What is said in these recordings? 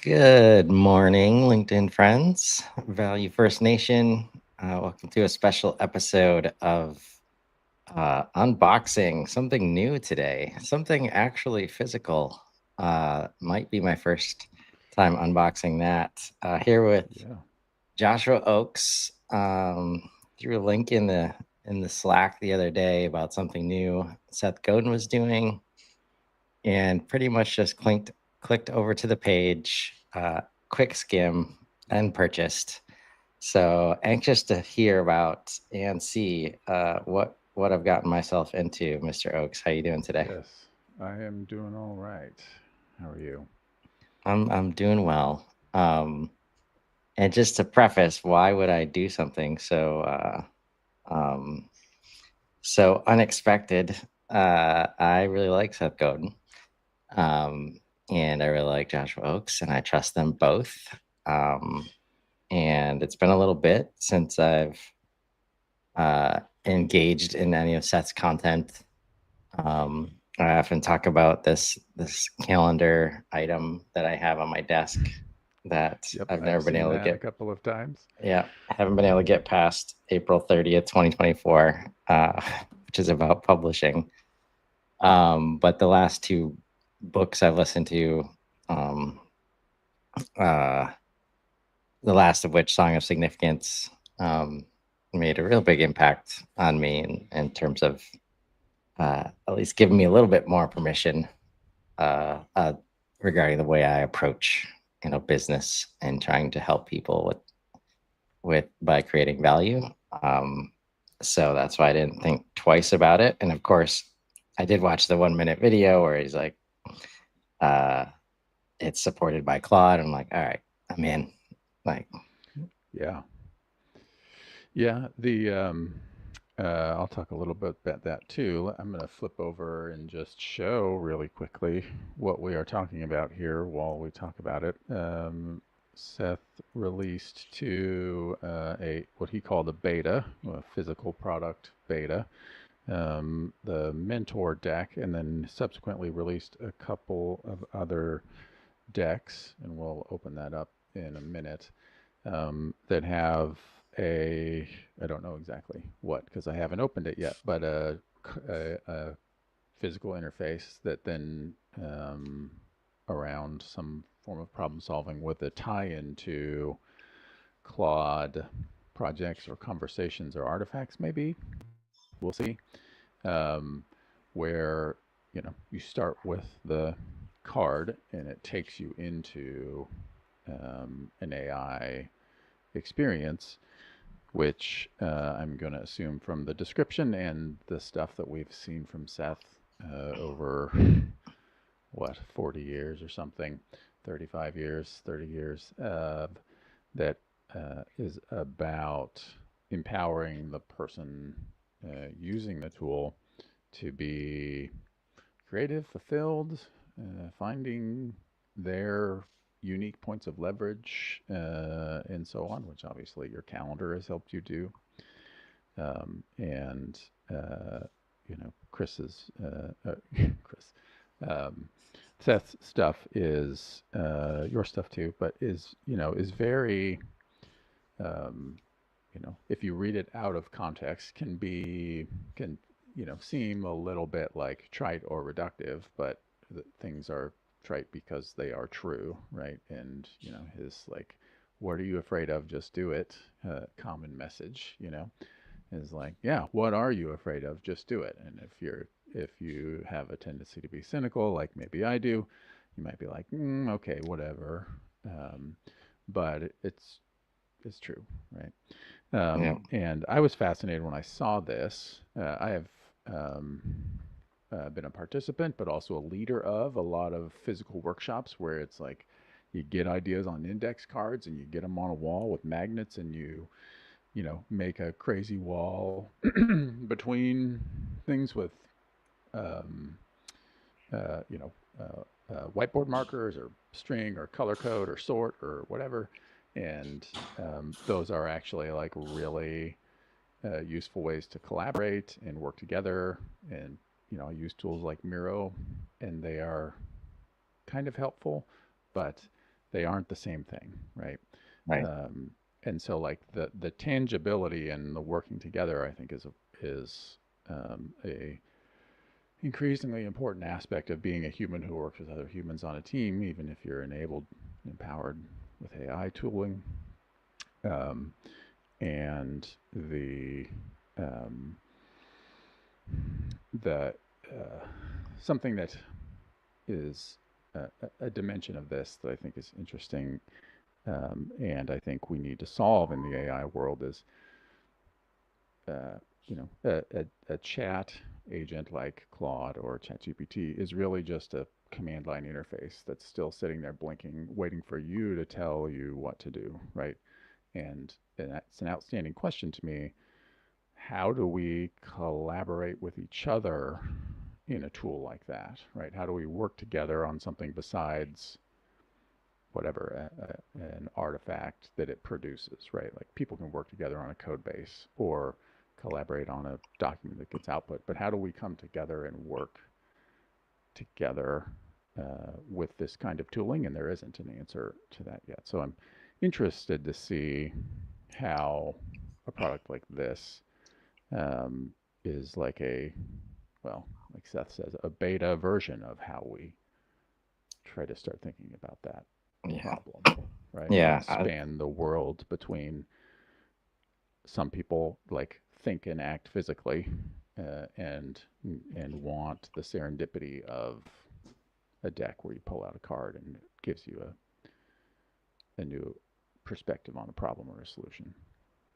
Good morning, LinkedIn friends, Value First Nation. Welcome to a special episode of unboxing something new today, something actually physical. Might be my first time unboxing that. Here with Yeah. Joshua Oakes. Threw a link in the Slack the other day about something new Seth Godin was doing, and pretty much just clicked over to the page, quick skim, and purchased. So anxious to hear about and see what I've gotten myself into, Mr. Oakes. How you doing today? Yes. I am doing all right. How are you? I'm doing well. And just to preface, why would I do something um, so unexpected? I really like Seth Godin. Um, and I really like Joshua Oakes, and I trust them both. Um, and it's been a little bit since I've engaged in any of Seth's content. I often talk about this calendar item that I have on my desk that Yep, I've I've never been seen able to that a get. couple of times. Yeah, I haven't been able to get past April 30th, 2024, which is about publishing. But the last two books I've listened to, um, uh, the last of which, Song of Significance, um, made a real big impact on me in terms of at least giving me a little bit more permission uh, uh, regarding the way I approach, business and trying to help people with by creating value. So that's why I didn't think twice about it. And of course, I did watch the 1 minute video where he's like, uh, "It's supported by Claude." I'm like, "All right, I'm in." Like, Yeah. Yeah. I'll talk a little bit about that too. I'm going to flip over and just show really quickly what we are talking about here while we talk about it. Seth released to a what he called a beta, a physical product beta, the mentor deck, and then subsequently released a couple of other decks, and we'll open that up in a minute, that have a, I don't know exactly what because I haven't opened it yet, but a physical interface that then, around some form of problem solving with a tie into Claude projects or conversations or artifacts, maybe. We'll see. Um, where you start with the card and it takes you into, an AI experience, which, I'm going to assume from the description and the stuff that we've seen from Seth, over what, 40 years or something, 35 years, 30 years, that is about empowering the person using the tool to be creative, fulfilled, finding their unique points of leverage, and so on, which obviously your calendar has helped you do. And, Chris's, Chris, um, Seth's stuff is, your stuff too, but is very, um, if you read it out of context, can seem a little bit like trite or reductive, but things are trite because they are true, right? And his like, "What are you afraid of? Just do it." Common message, is like, "Yeah, what are you afraid of? Just do it." And if you have a tendency to be cynical, like maybe I do, you might be like, "Okay, whatever." Um, but it's true, right? yeah, And I was fascinated when I saw this. I have, um, been a participant, but also a leader of a lot of physical workshops where it's like you get ideas on index cards and you get them on a wall with magnets, and make a crazy wall between things with, um, uh, you know, whiteboard markers or string or color code or sort or whatever. And, those are actually like really, useful ways to collaborate and work together. And, I use tools like Miro, and they are kind of helpful, but they aren't the same thing, right? Right. Um, and so like the tangibility and the working together, I think is a increasingly important aspect of being a human who works with other humans on a team, even if you're enabled, empowered with AI tooling. Um, and um, the something that is a dimension of this that I think is interesting, and I think we need to solve in the AI world is, uh, a chat agent like Claude or ChatGPT is really just a command line interface that's still sitting there blinking, waiting for you to tell you what to do, right? And that's an outstanding question to me. How do we collaborate with each other in a tool like that, right? How do we work together on something besides whatever an artifact that it produces, right? Like people can work together on a code base or collaborate on a document that gets output, but how do we come together and work together with this kind of tooling? And there isn't an answer to that yet. So I'm interested to see how a product like this um, is like well, like Seth says, a beta version of how we try to start thinking about that Yeah. problem, right? Yeah. And span the world between some people like think and act physically and want the serendipity of a deck where you pull out a card and it gives you a new perspective on a problem or a solution.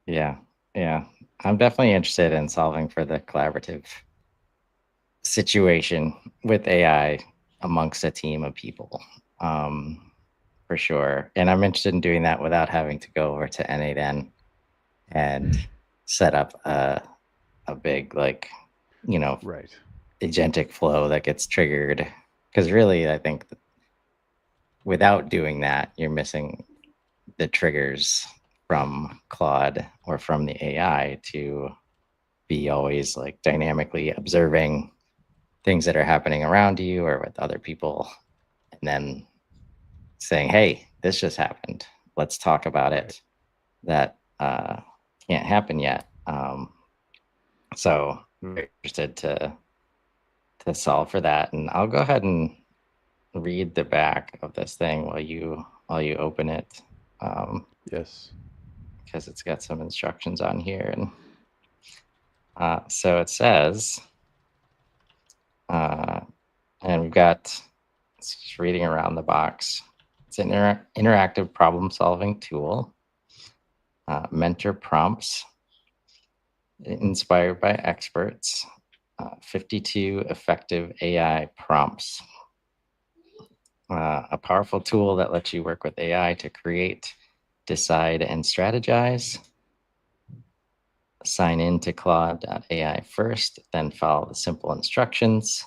Yeah. Yeah. I'm definitely interested in solving for the collaborative situation with AI amongst a team of people. Um, for sure. And I'm interested in doing that without having to go over to N8N and set up a big, like, you know, Right. agentic flow that gets triggered. Because really, I think without doing that, you're missing the triggers from Claude or from the AI to be always like dynamically observing things that are happening around you or with other people, and then saying, hey, this just happened. Let's talk about Right. it. That can't happen yet. So I'm very interested to solve for that. And I'll go ahead and read the back of this thing while you open it, Yes. because it's got some instructions on here. And so it says, uh, and we've got, just reading around the box. It's an interactive problem solving tool. Mentor prompts inspired by experts. 52 effective AI prompts. A powerful tool that lets you work with AI to create, decide, and strategize. Sign in to Claude.ai first, then follow the simple instructions.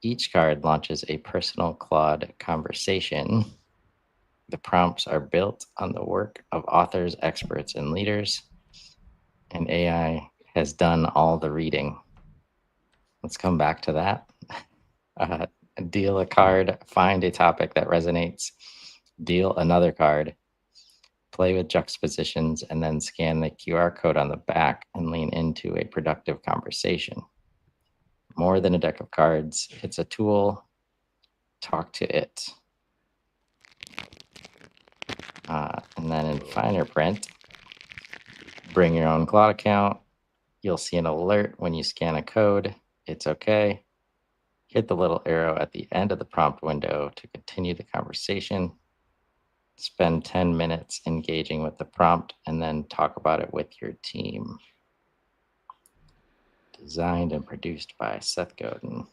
Each card launches a personal Claude conversation. The prompts are built on the work of authors, experts, and leaders, and AI has done all the reading. Let's come back to that. Uh, Deal a card, find a topic that resonates, deal another card, play with juxtapositions, and then scan the QR code on the back and lean into a productive conversation. More than a deck of cards, it's a tool. Talk to it. And then in finer print, bring your own Claude account. You'll see an alert when you scan a code. It's okay. Hit the little arrow at the end of the prompt window to continue the conversation. Spend 10 minutes engaging with the prompt and then talk about it with your team. Designed and produced by Seth Godin.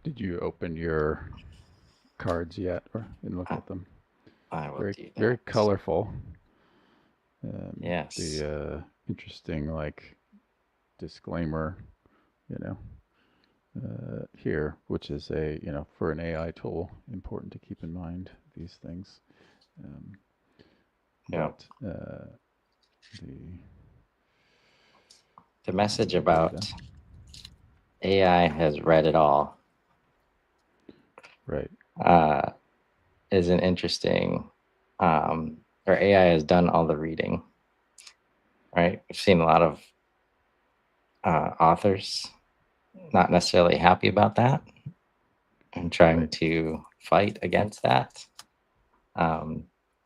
Did you open your cards yet and look at them? I will Very, do very that. colorful. Yes. The interesting like disclaimer, you know, here, which is for an AI tool, important to keep in mind these things. Um, Yeah. but the The message the about beta. AI has read it all Right. is an interesting, or AI has done all the reading, right? We've seen a lot of authors not necessarily happy about that and trying Right. to fight against that.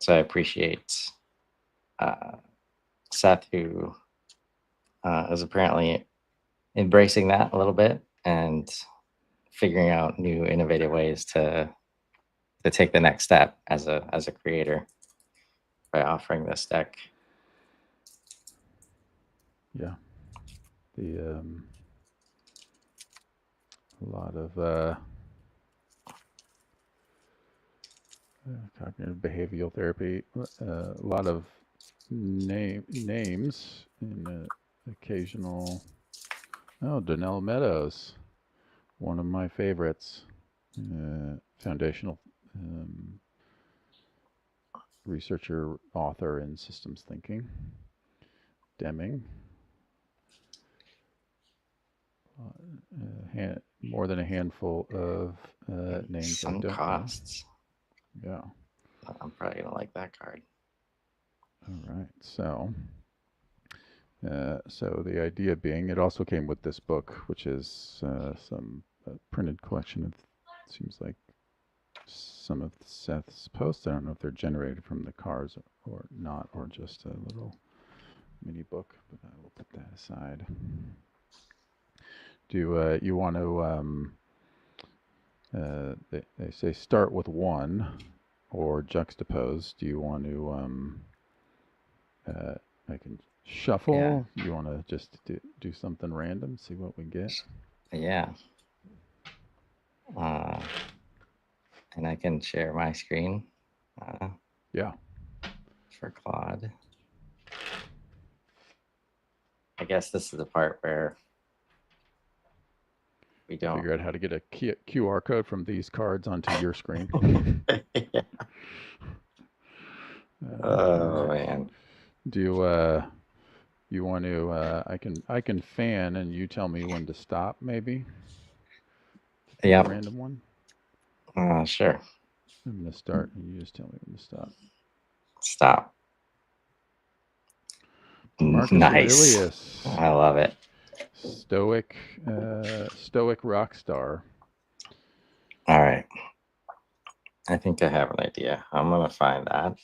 So I appreciate Seth, who is apparently embracing that a little bit and figuring out new innovative ways to take the next step as a creator by offering this deck. Yeah. The a lot of cognitive behavioral therapy, a lot of names in occasional. Oh, Donnell Meadows, one of my favorites. Foundational um, researcher, author in systems thinking. Deming, more than a handful of names I Sunk don't know. costs. Yeah. I'm probably gonna like that card. All right. So the idea being, it also came with this book, which is some printed collection of, seems like some of Seth's posts. I don't know if they're generated from the cards or not, or just a little mini book, but I will put that aside. Do you want to, they say start with one or juxtapose. Do you want to, I can Yeah, shuffle? You want to just do something random, see what we get? yeah. Uh, and I can share my screen uh, Yeah. for Claude. I guess this is the part where we don't. Figure out how to get a QR code from these cards onto your screen. Yeah. Oh Right. man. Do you want to? I can fan, and you tell me when to stop. Maybe to pick a Yep. random one. Sure. I'm gonna start, and you just tell me when to stop. Stop. Marcus Nice. Aurelius, I love it. Stoic rock star. All right. I think I have an idea. I'm gonna find that.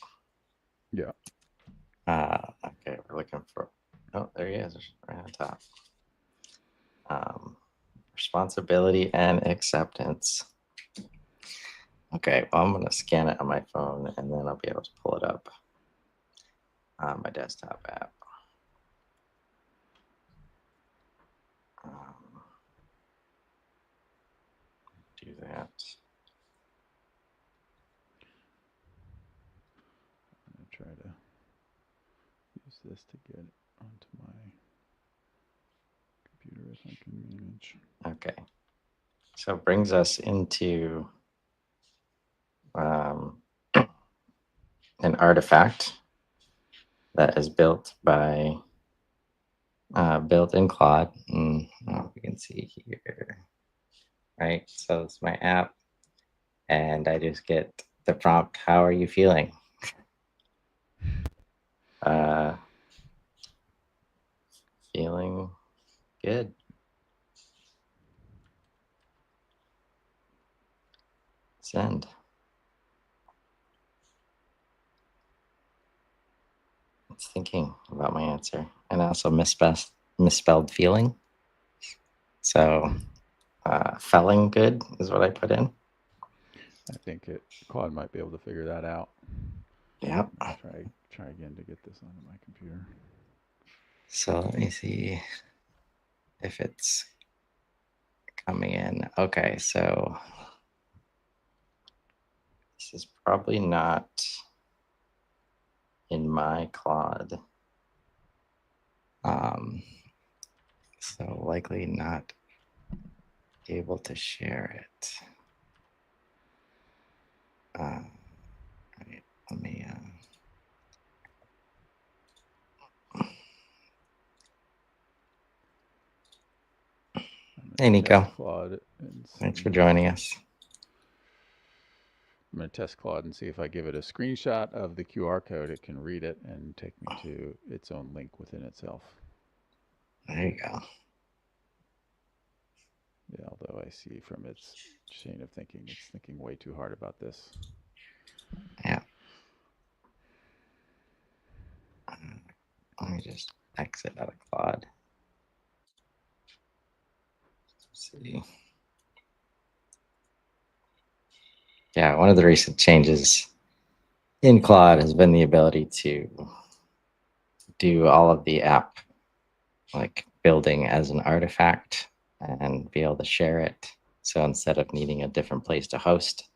Yeah. Okay, we're looking for. Oh, there he is, right on top. Responsibility and acceptance. Okay, well, I'm gonna scan it on my phone, and then I'll be able to pull it up on my desktop app. Um, do that. I'm gonna try to use this to get onto my computer if I can manage. Okay, so it brings us into um, an artifact that is built by built in Claude. We can see here, right? So it's my app, and I just get the prompt, "How are you feeling?" Uh, feeling good. Send. It's thinking about my answer, and also misspelled feeling. So, felling good is what I put in. I think Claude might be able to figure that out. Yep. Try again to get this onto my computer. So let me see if it's coming in. Okay, so this is probably not in my Claude. So likely not able to share it. Right, let me. Hey, test Nico. Claude and Thanks for see. joining us. I'm going to test Claude and see if I give it a screenshot of the QR code, it can read it and take me to its own link within itself. There you go. Yeah, although I see from its chain of thinking, it's thinking way too hard about this. Yeah. Let me just exit out of Claude. Let's see. Yeah, one of the recent changes in Claude has been the ability to do all of the app like building as an artifact and be able to share it. So instead of needing a different place to host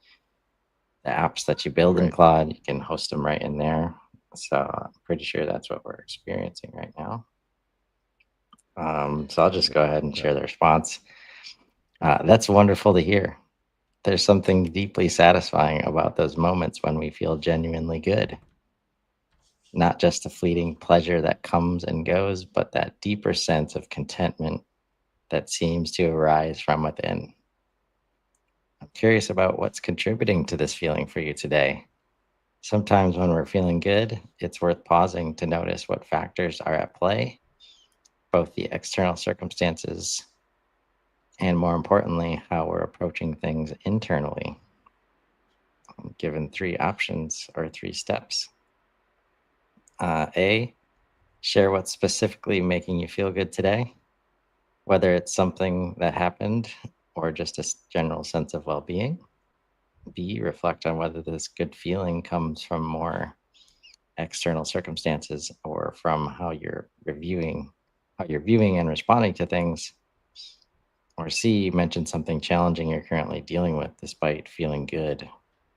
the apps that you build in Right. Claude, you can host them right in there. So I'm pretty sure that's what we're experiencing right now. So I'll just go ahead and share the response. That's wonderful to hear. There's something deeply satisfying about those moments when we feel genuinely good. Not just a fleeting pleasure that comes and goes, but that deeper sense of contentment that seems to arise from within. I'm curious about what's contributing to this feeling for you today. Sometimes when we're feeling good, it's worth pausing to notice what factors are at play, both the external circumstances and, more importantly, how we're approaching things internally. I'm given three options or three steps. A, share what's specifically making you feel good today, whether it's something that happened or just a general sense of well being. B, reflect on whether this good feeling comes from more external circumstances or from how you're viewing and responding to things. Or C, mention something challenging you're currently dealing with despite feeling good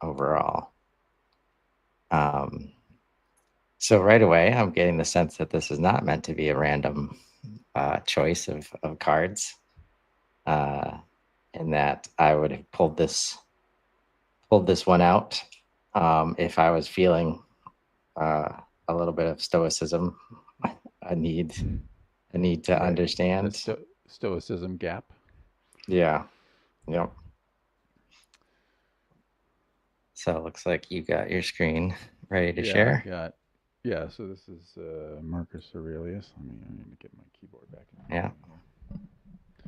overall. Um, so right away, I'm getting the sense that this is not meant to be a random choice of cards, uh, and that I would have pulled this one out if I was feeling uh, a little bit of stoicism. I need I need to Right. The understand. stoicism gap. Yeah. Yep. So it looks like you got your screen ready to Yeah, I've share. got. Yeah, so this is Marcus Aurelius. I need to get my keyboard back in front of Yeah. me here.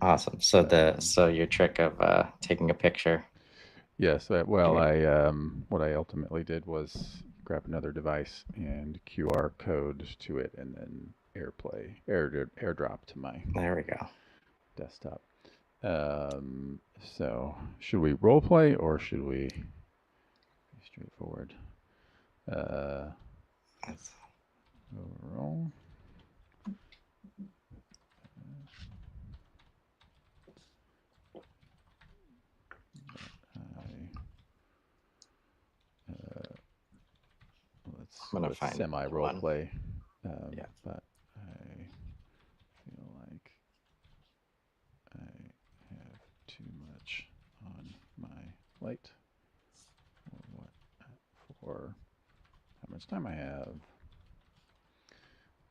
Awesome. So your trick of taking a picture. Yes, well, Yeah. I what I ultimately did was grab another device and QR code to it, and then AirDrop to my There we go. desktop. So should we role play or should we be straightforward? Uh, That's, Overall, I uh, I'm gonna let's find a semi new role one. play, Yeah. but I feel like I have too much on my plate for what for how much time I have.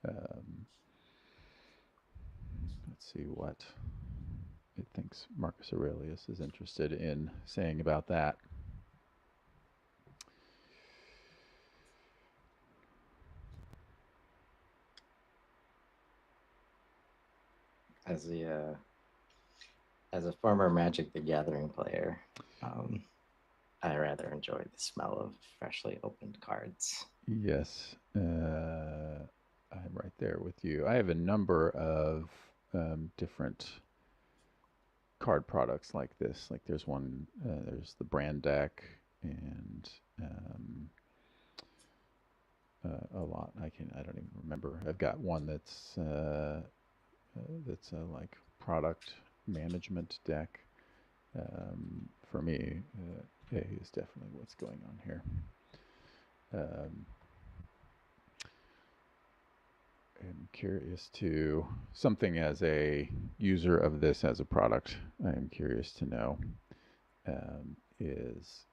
Um, let's see what it thinks Marcus Aurelius is interested in saying about that. As a former Magic the Gathering player, um, I rather enjoy the smell of freshly opened cards. Yes, I'm right there with you. I have a number of different card products like this. Like there's one, there's the brand deck, and um, a lot. I don't even remember. I've got one that's a like product management deck. For me, A is definitely what's going on here. Um, I'm curious to something as a user of this as a product. I am curious to know is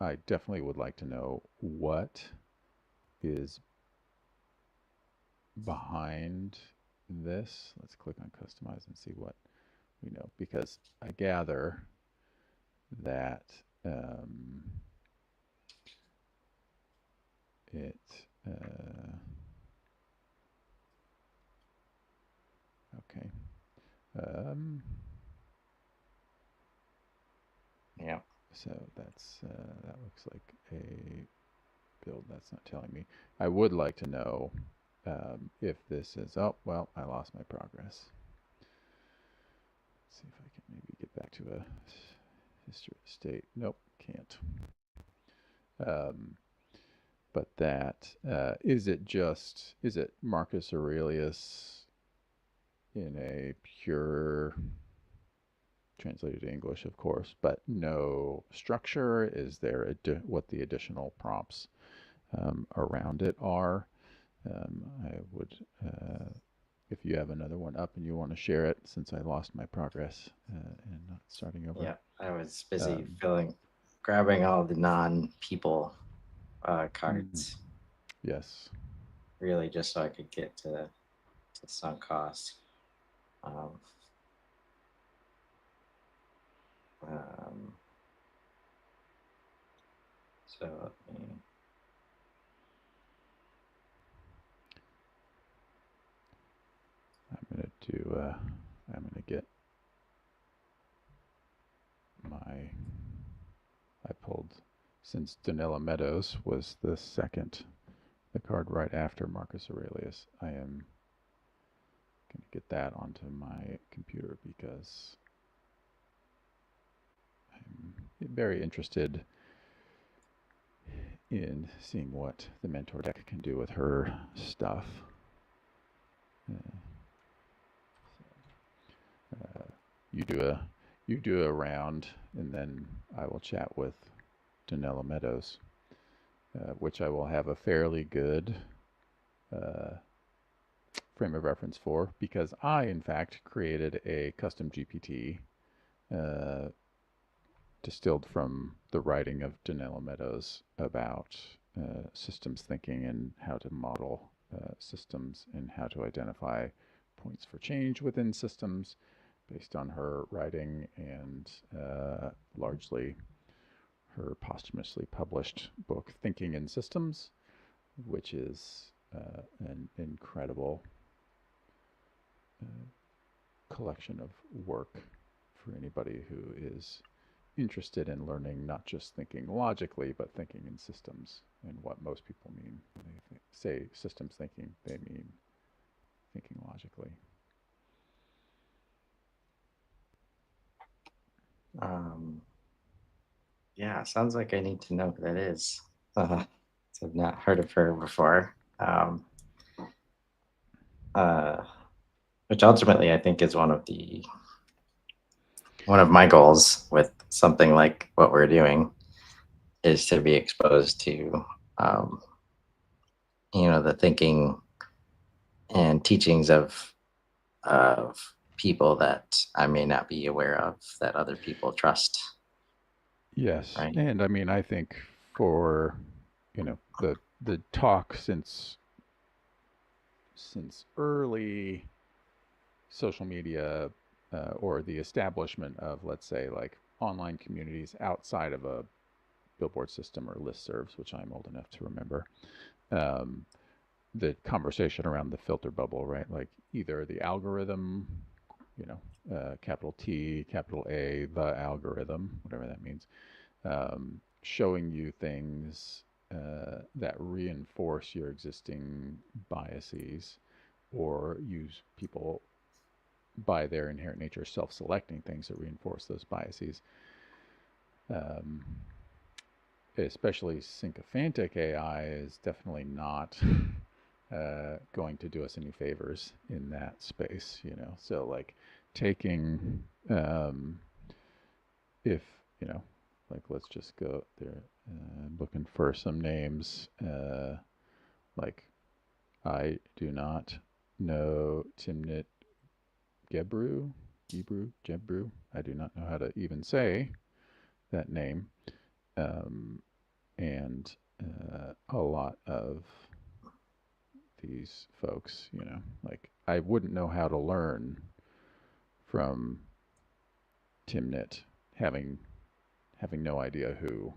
I definitely would like to know what is behind this. Let's click on customize and see what we know, because I gather that um, it okay. Um, Yeah. so that looks like a build. That's not telling me. I would like to know if this is. Oh well, I lost my progress. Let's see if I can maybe get back to a history state. Nope, can't. Um, but that is it Marcus Aurelius in a pure translated to English, of course, but no structure? Is there what the additional prompts around it are? I would, if you have another one up and you want to share it, since I lost my progress and not starting over. Yeah. I was busy Um, grabbing all the non-people mm, cards, yes. really just so I could get to sunk cost. Um, um, so let me, I'm gonna do. I'm gonna get my. I pulled, since Danella Meadows was the card right after Marcus Aurelius. I am gonna get that onto my computer because I'm very interested in seeing what the mentor deck can do with her stuff. Uh, uh, you do a round, and then I will chat with Danella Meadows, which I will have a fairly good uh, frame of reference for, because I, in fact, created a custom GPT uh, distilled from the writing of Danella Meadows about systems thinking and how to model systems and how to identify points for change within systems based on her writing and largely her posthumously published book, Thinking in Systems, which is an incredible collection of work for anybody who is interested in learning not just thinking logically, but thinking in systems. And what most people mean when they say systems thinking, they mean thinking logically. um, yeah, sounds like I need to know who that is. So I've not heard of her before. Uh, which ultimately I think is one of my goals with something like what we're doing is to be exposed to um, the thinking and teachings of people that I may not be aware of that other people trust, Yes, right? and I mean, I think for the talk since early social media or the establishment of, let's say, like online communities outside of a billboard system or listservs, which I'm old enough to remember. Um, the conversation around the filter bubble, right? Like either the algorithm, capital T, capital A, the algorithm, whatever that means, showing you things that reinforce your existing biases, or use people by their inherent nature self-selecting things that reinforce those biases. Um, Especially sycophantic AI is definitely not going to do us any favors in that space, So like taking, if like let's just go there, looking for some names. Like I do not know Timnit Gebru. I do not know how to even say that name. Um, and a lot of these folks, like I wouldn't know how to learn from Timnit, having no idea who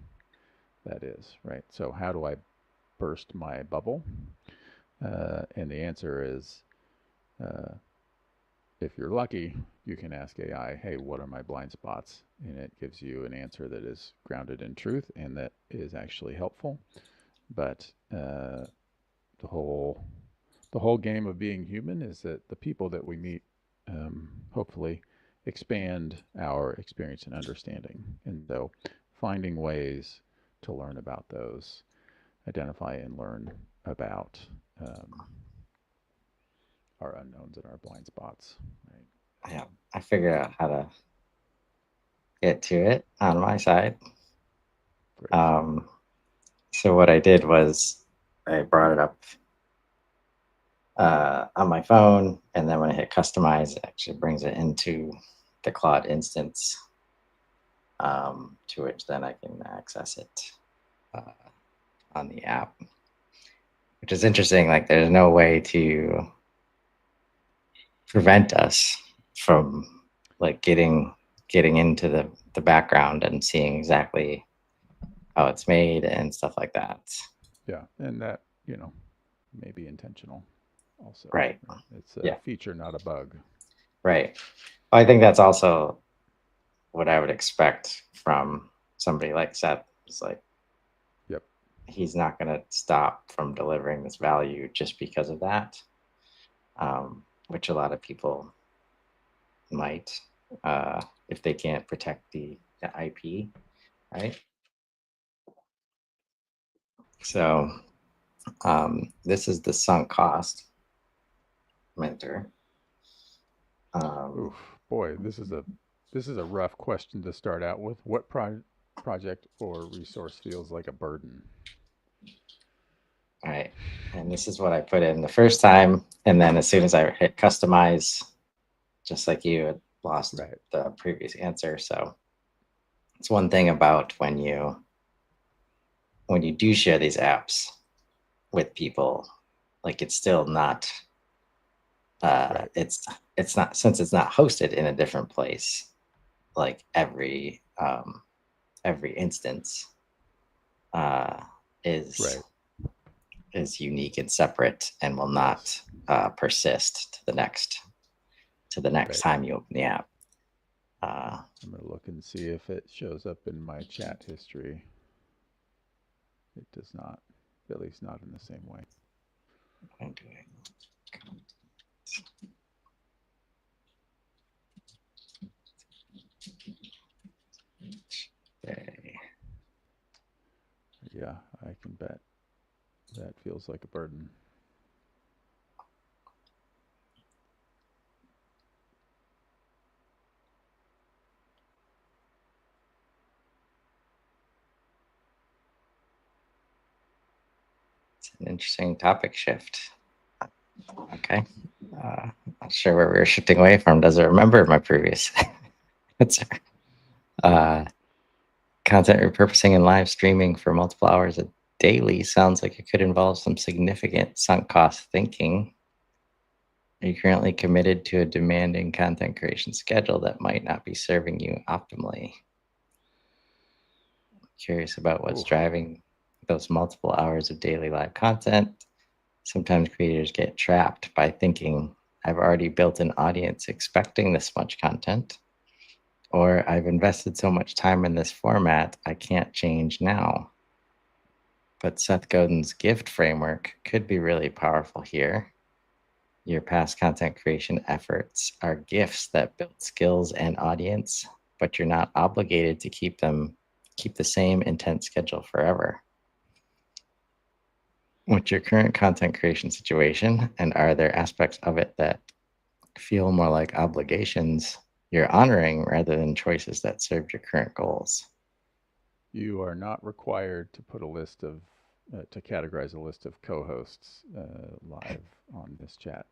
that is, right? So how do I burst my bubble? And the answer is, uh, if you're lucky, you can ask AI, hey, what are my blind spots? And it gives you an answer that is grounded in truth and that is actually helpful. But the whole the whole game of being human is that the people that we meet hopefully expand our experience and understanding. And so finding ways to learn about those, identify and learn about um, our unknowns and our blind spots. Right? Yeah, I figured out how to get to it on my side. Great. So what I did was I brought it up on my phone, and then when I hit customize, it actually brings it into the Claude instance, to which then I can access it uh, on the app, which is interesting. Like, there's no way to prevent us from like getting into the background and seeing exactly how it's made and stuff like that. Yeah. And that, may be intentional also. Right. Right? It's a Yeah. feature, not a bug. Right. I think that's also what I would expect from somebody like Seth. It's like, Yep. he's not going to stop from delivering this value just because of that, which a lot of people might, if they can't protect the IP, right? So this is the sunk cost mentor. Oof, boy, this is a rough question to start out with. What project or resource feels like a burden? Right. And this is what I put in the first time. And then as soon as I hit customize, just like you, it lost Right. the previous answer. So it's one thing about when you do share these apps with people, like, it's still not Right. it's not, since it's not hosted in a different place, like every instance uh is Right. is unique and separate and will not Yes. persist to the next Right. time you open the app. Uh, I'm gonna look and see if it shows up in my chat history. It does not, at least not in the same way. I'm doing okay. Yeah, I can bet that feels like a burden. It's an interesting topic shift. Okay. Not sure where we were shifting away from. Does it remember my previous answer? Uh, Content repurposing and live streaming for multiple hours a daily sounds like it could involve some significant sunk cost thinking. Are you currently committed to a demanding content creation schedule that might not be serving you optimally? Curious about what's Oof. driving those multiple hours of daily live content. Sometimes creators get trapped by thinking, I've already built an audience expecting this much content, or I've invested so much time in this format, I can't change now. But Seth Godin's gift framework could be really powerful here. Your past content creation efforts are gifts that build skills and audience, but you're not obligated to keep the same intense schedule forever. What's your current content creation situation, and are there aspects of it that feel more like obligations you're honoring rather than choices that serve your current goals? You are not required to put to categorize a list of co-hosts live on this chat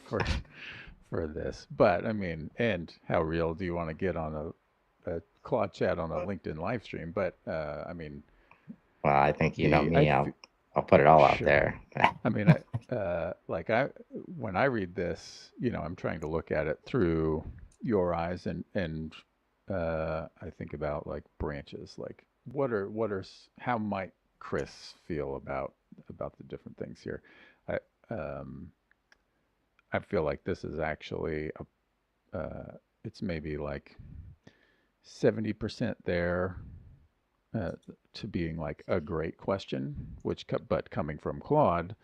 for for this. But I mean, and how real do you want to get on a Claude chat on a LinkedIn live stream? But I mean, Well, I think you know the I me. f- I'll put it all out sure. there. I mean, Like when I read this, I'm trying to look at it through your eyes, and I think about like branches, like how might Chris feel about the different things here. I um, I feel like this is actually it's maybe like 70% there uh, to being like a great question, but coming from Claude,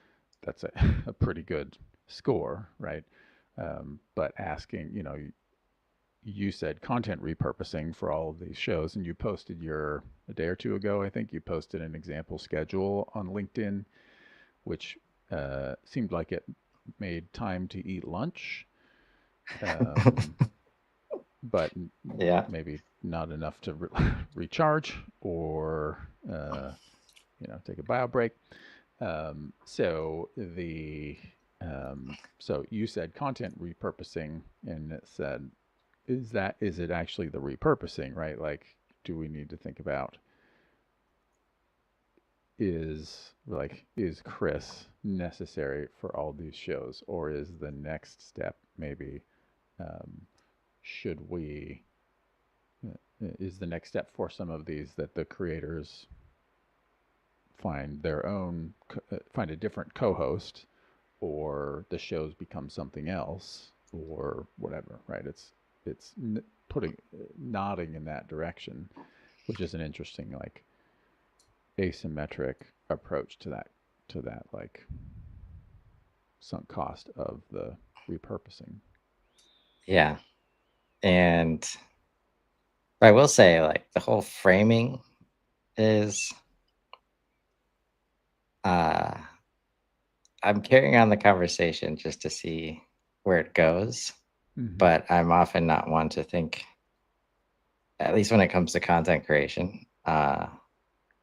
that's a pretty good score, right? But asking, you said content repurposing for all of these shows, and you posted a day or two ago, I think you posted an example schedule on LinkedIn, which seemed like it made time to eat lunch, um, but Yeah. maybe not enough to recharge or take a bio break. So you said content repurposing, and it said, is it actually the repurposing, right? Like, do we need to think about is Chris necessary for all these shows, or is the next step maybe um, should we is the next step for some of these that the creators find a different co-host, or the shows become something else, or whatever, right? It's putting nodding in that direction, which is an interesting like asymmetric approach to that like sunk cost of the repurposing. Yeah. And I will say, like, the whole framing is, uh, I'm carrying on the conversation just to see where it goes, Mm-hmm. but I'm often not one to think, at least when it comes to content creation,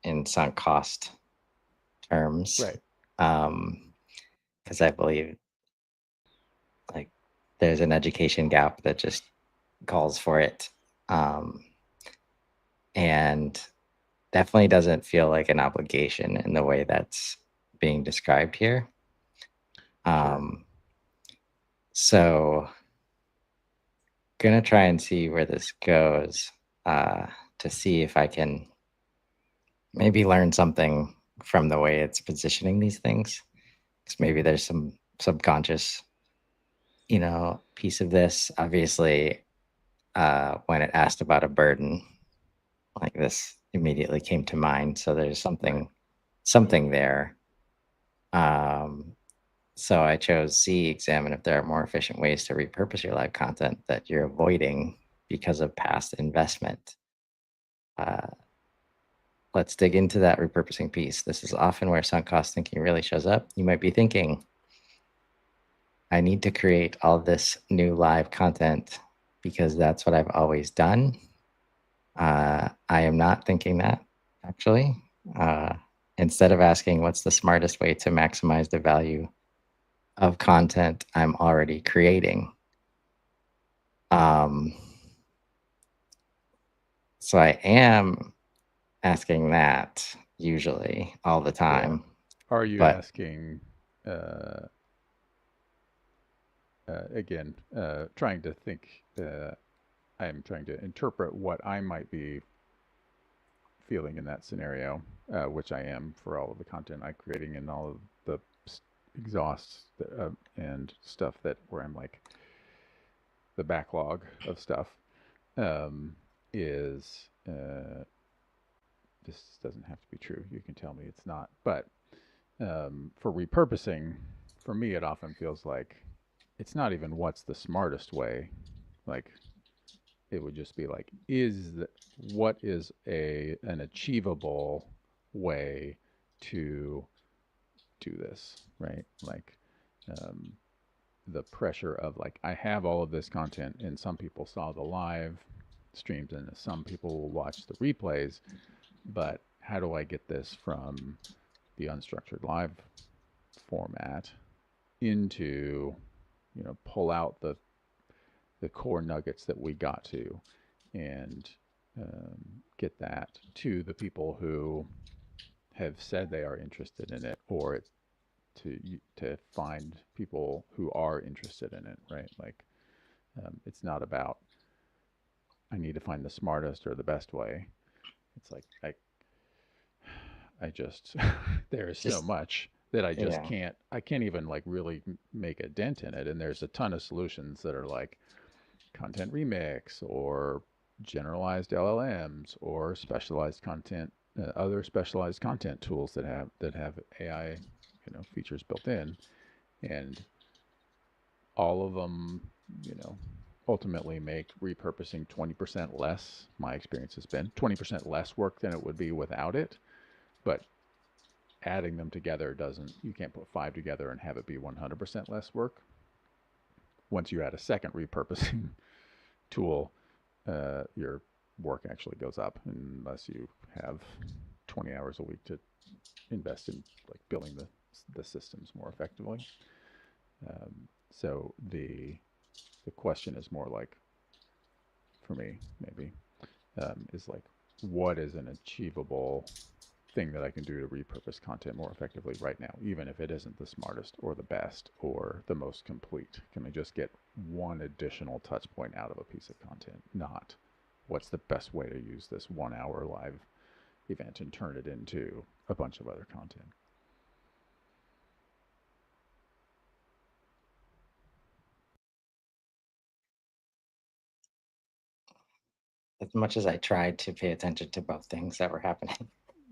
in sunk cost terms. Right. Because I believe, like, there's an education gap that just calls for it. Um, and definitely doesn't feel like an obligation in the way that's being described here. Sure. Um, so gonna try and see where this goes, uh, to see if I can maybe learn something from the way it's positioning these things. Because maybe Mm-hmm. there's some subconscious, piece of this. Obviously, when it asked about a burden, like, this immediately came to mind. So there's Right. something there. Um, so I chose C, examine if there are more efficient ways to repurpose your live content that you're avoiding because of past investment. Uh, let's dig into that repurposing piece. This is often where sunk cost thinking really shows up. You might be thinking, I need to create all this new live content because that's what I've always done. I am not thinking that, actually. Uh, Instead of asking what's the smartest way to maximize the value of content I'm already creating. Um, so I am asking that usually all the Yeah. time, Are you but asking uh, again, trying to think? I'm trying to interpret what I might be feeling in that scenario, which I am for all of the content I'm creating and all of the exhausts and stuff that where I'm like the backlog of stuff um, is this doesn't have to be true. You can tell me it's not, but for repurposing, for me, it often feels like it's not even what's the smartest way. Like it would just be like, what is an achievable way to do this, right? Like um, the pressure of like I have all of this content, and some people saw the live streams, and some people will watch the replays. But how do I get this from the unstructured live format into pull out the core nuggets that we got to and get that to the people who have said they are interested in it, or to find people who are interested in it, right? Like, it's not about I need to find the smartest or the best way. It's like I just there is so Just much that yeah, I can't even like really make a dent in it. And there's a ton of solutions that are like content remix or generalized LLMs or specialized content, other specialized content tools that have AI, features built in, and all of them, you know, ultimately make repurposing 20% less. My experience has been 20% less work than it would be without it. But adding them together doesn't, you can't put five together and have it be 100% less work. Once you add a second repurposing tool, your work actually goes up unless you have 20 hours a week to invest in like building the systems more effectively. So the question is more like, for me maybe, is like, what is an achievable thing that I can do to repurpose content more effectively right now, even if it isn't the smartest or the best or the most complete? Can I just get one additional touch point out of a piece of content? Not what's the best way to use this 1 hour live event and turn it into a bunch of other content. as much as I tried to pay attention to both things that were happening,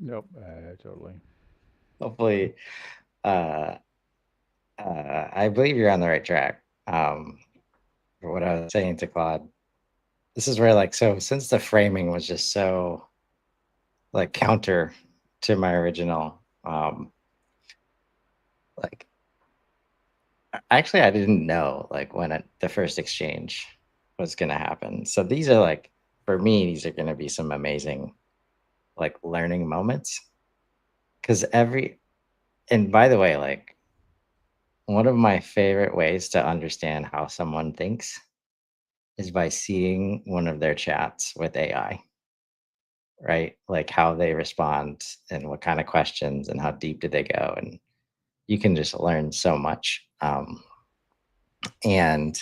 Nope, totally. hopefully, uh, I believe you're on the right track. For what I was saying to Claude, this is where like so since the framing was just so like counter to my original, like actually I didn't know like when the first exchange was gonna happen. So these are like for me these are gonna be some amazing like learning moments because every and by the way like one of my favorite ways to understand how someone thinks is by seeing one of their chats with AI, right? Like how they respond and what kind of questions and how deep did they go. And you can just learn so much. And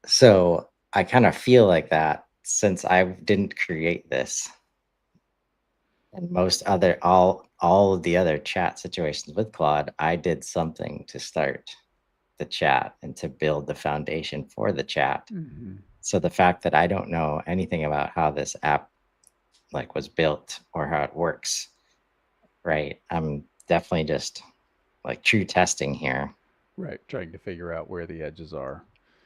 so I kind of feel like that since I didn't create this and most other all of the other chat situations with Claude, I did something to start the chat and to build the foundation for the chat. Mm-hmm. So the fact that I don't know anything about how this app like was built or how it works, right? I'm definitely just like true testing here, Right, trying to figure out where the edges are.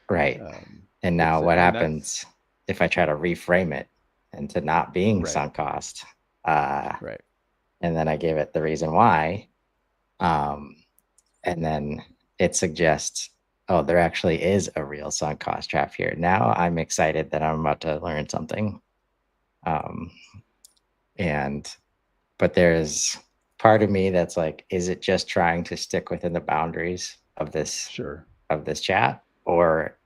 right? Um, And now it's what and that's happens if I try to reframe it into not being right, sunk cost? Uh, right. and then I give it the reason why, um, and then it suggests, oh, there actually is a real sunk cost trap here. Now I'm excited that I'm about to learn something. Um, and but there's part of me that's like, is it just trying to stick within the boundaries Sure. of this chat, or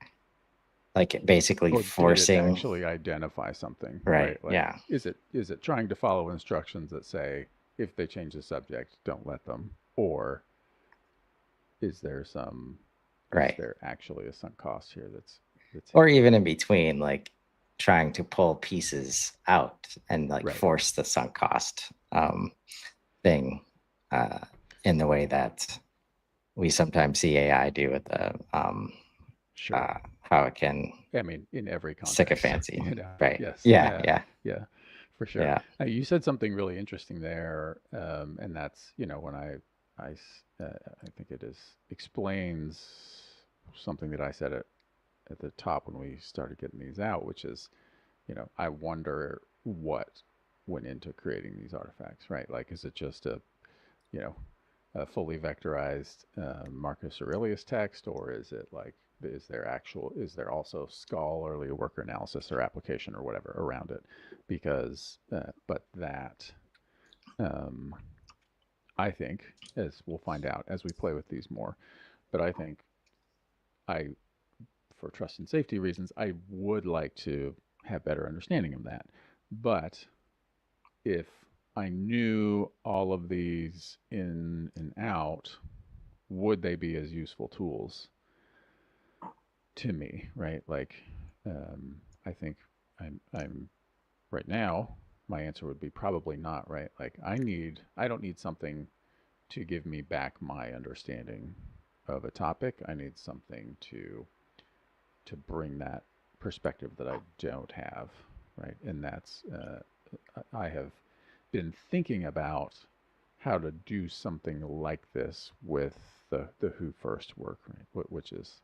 like basically Or did it forcing? actually identify something, Right? right? Like, Yeah. is it trying to follow instructions that say if they change the subject, don't let them? Or is there some is Right. there actually a sunk cost here that's Or hidden? even in between, like trying to pull pieces out and like Right. force the sunk cost thing uh, in the way that we sometimes see AI do with the Sure. how it can I mean, in every context, sycophancy. Yes, Right. Yeah. yeah, Yeah. yeah, for sure. Yeah. You said something really interesting there, and that's, when I think it is explains something that I said at the top when we started getting these out, which is, I wonder what went into creating these artifacts, right? Like, is it just you know, a fully vectorized Marcus Aurelius text, or is it like, is there also scholarly worker analysis or application or whatever around it? Because, but that, um, I think, as we'll find out as we play with these more, but I think I, for trust and safety reasons, I would like to have better understanding of that. But if I knew all of these in and out, would they be as useful tools to me, right? Like, I think I'm right now, my answer would be probably not, right? Like, I don't need something to give me back my understanding of a topic. I need something to bring that perspective that I don't have, right? And that's I have been thinking about how to do something like this with the Who First work, right? Which is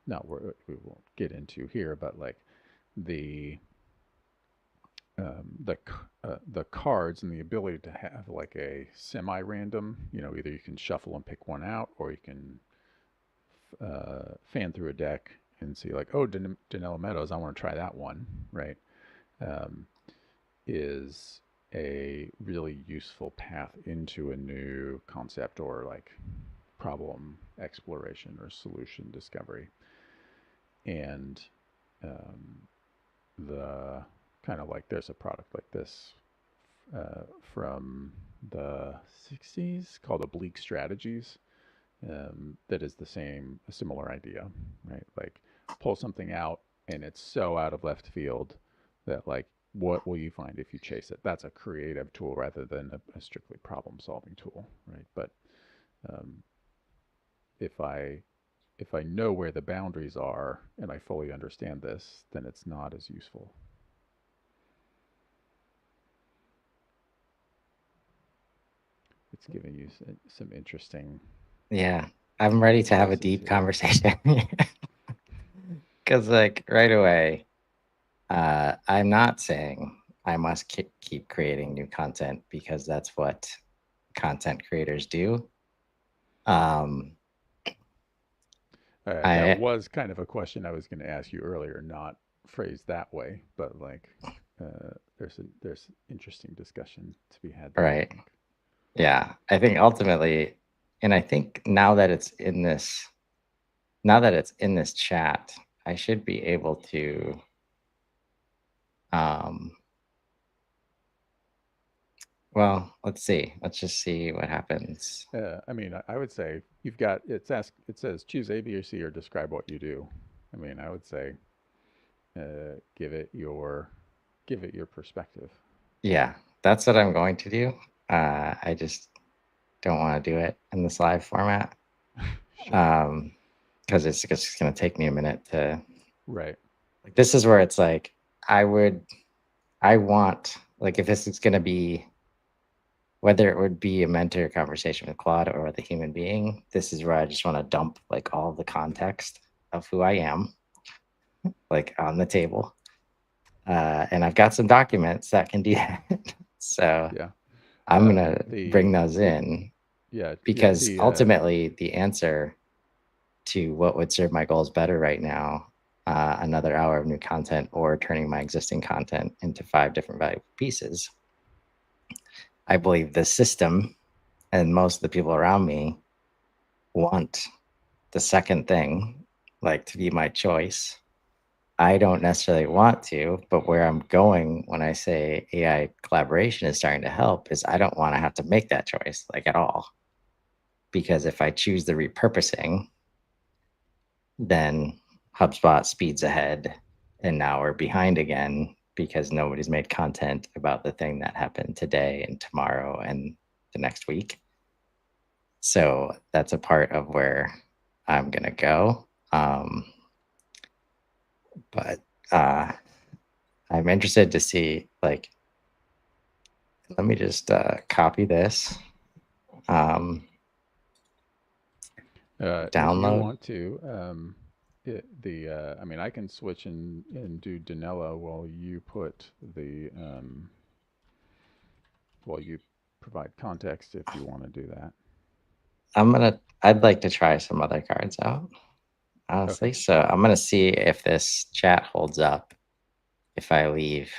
not we won't get into here, but like the the cards and the ability to have like a semi-random, either you can shuffle and pick one out, or you can fan through a deck and see like, oh, Danella Meadows, I want to try that one, right? Um, is a really useful path into a new concept or like problem exploration or solution discovery. And um, the kind of like there's a product like this from the 60s called Oblique Strategies, that is a similar idea, right? Like pull something out and it's so out of left field that like what will you find if you chase it? That's a creative tool rather than a strictly problem solving tool, right? But um, if I know where the boundaries are and I fully understand this, then it's not as useful. It's giving you some interesting Yeah, I'm ready to have a places deep here. conversation because, like, right away, I'm not saying I must keep creating new content because that's what content creators do. Um, That I was kind of a question I was going to ask you earlier, not phrased that way, but like there's interesting discussion to be had there, I right, think. yeah, I think ultimately, and I think now that it's in this chat, I should be able to um well, let's see. Let's just see what happens. I mean, I would say it says choose A, B, or C or describe what you do. I mean, I would say give it your perspective. Yeah, that's what I'm going to do. I just don't want to do it in this live format. Sure. Because it's just going to take me a minute to, Right. like, this is where it's like, I would, I want, like, if this is going to be, whether it would be a mentor conversation with Claude or with a human being, this is where I just want to dump like all the context of who I am, like on the table. And I've got some documents that can do that. So Yeah. I'm going to The bring those the in yeah because the ultimately the answer to what would serve my goals better right now, another hour of new content or turning my existing content into 5 different valuable pieces. I believe the system and most of the people around me want the second thing, like, to be my choice. I don't necessarily want to, but where I'm going when I say AI collaboration is starting to help is I don't want to have to make that choice, like, at all. Because if I choose the repurposing, then HubSpot speeds ahead and now we're behind again because nobody's made content about the thing that happened today and tomorrow and the next week. So that's a part of where I'm going to go. But I'm interested to see, like, let me just copy this, if you download. want to, I mean, I can switch and do Danella while you provide context if you want to do that. I'd like to try some other cards out, honestly. Okay. So I'm going to see if this chat holds up if I leave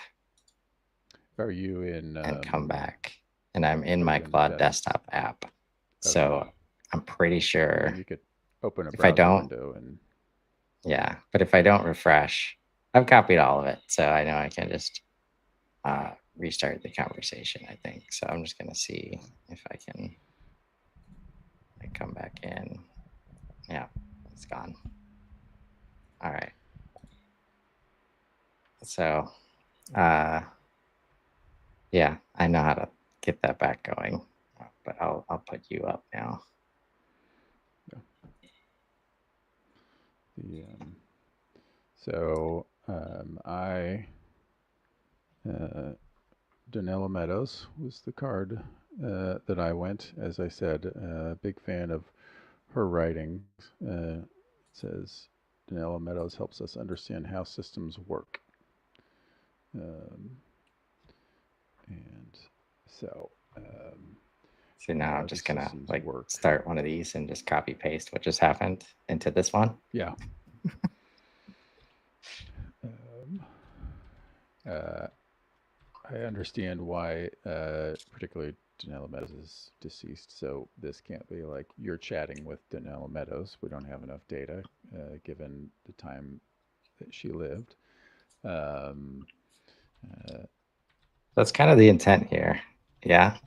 Are you in and come back. And I'm in my the Claude desk? desktop app. Okay. So I'm pretty I sure mean, you could open a if I browser don't, window and yeah, but if I don't refresh, I've copied all of it. So I know I can just restart the conversation, I think. So I'm just gonna see if I can come back in. Yeah, it's gone. All right. So yeah, I know how to get that back going, but I'll put you up now. Yeah. So I Donella Meadows was the card that I went. As I said, big fan of her writings. It says Donella Meadows helps us understand how systems work. And so, So now how I'm do just gonna systems like work? start one of these and just copy paste what just happened into this one. Yeah. Uh, I understand why, particularly Donella Meadows is deceased, so this can't be like you're chatting with Donella Meadows. We don't have enough data given the time that she lived. Um, That's kind of the intent here. Yeah.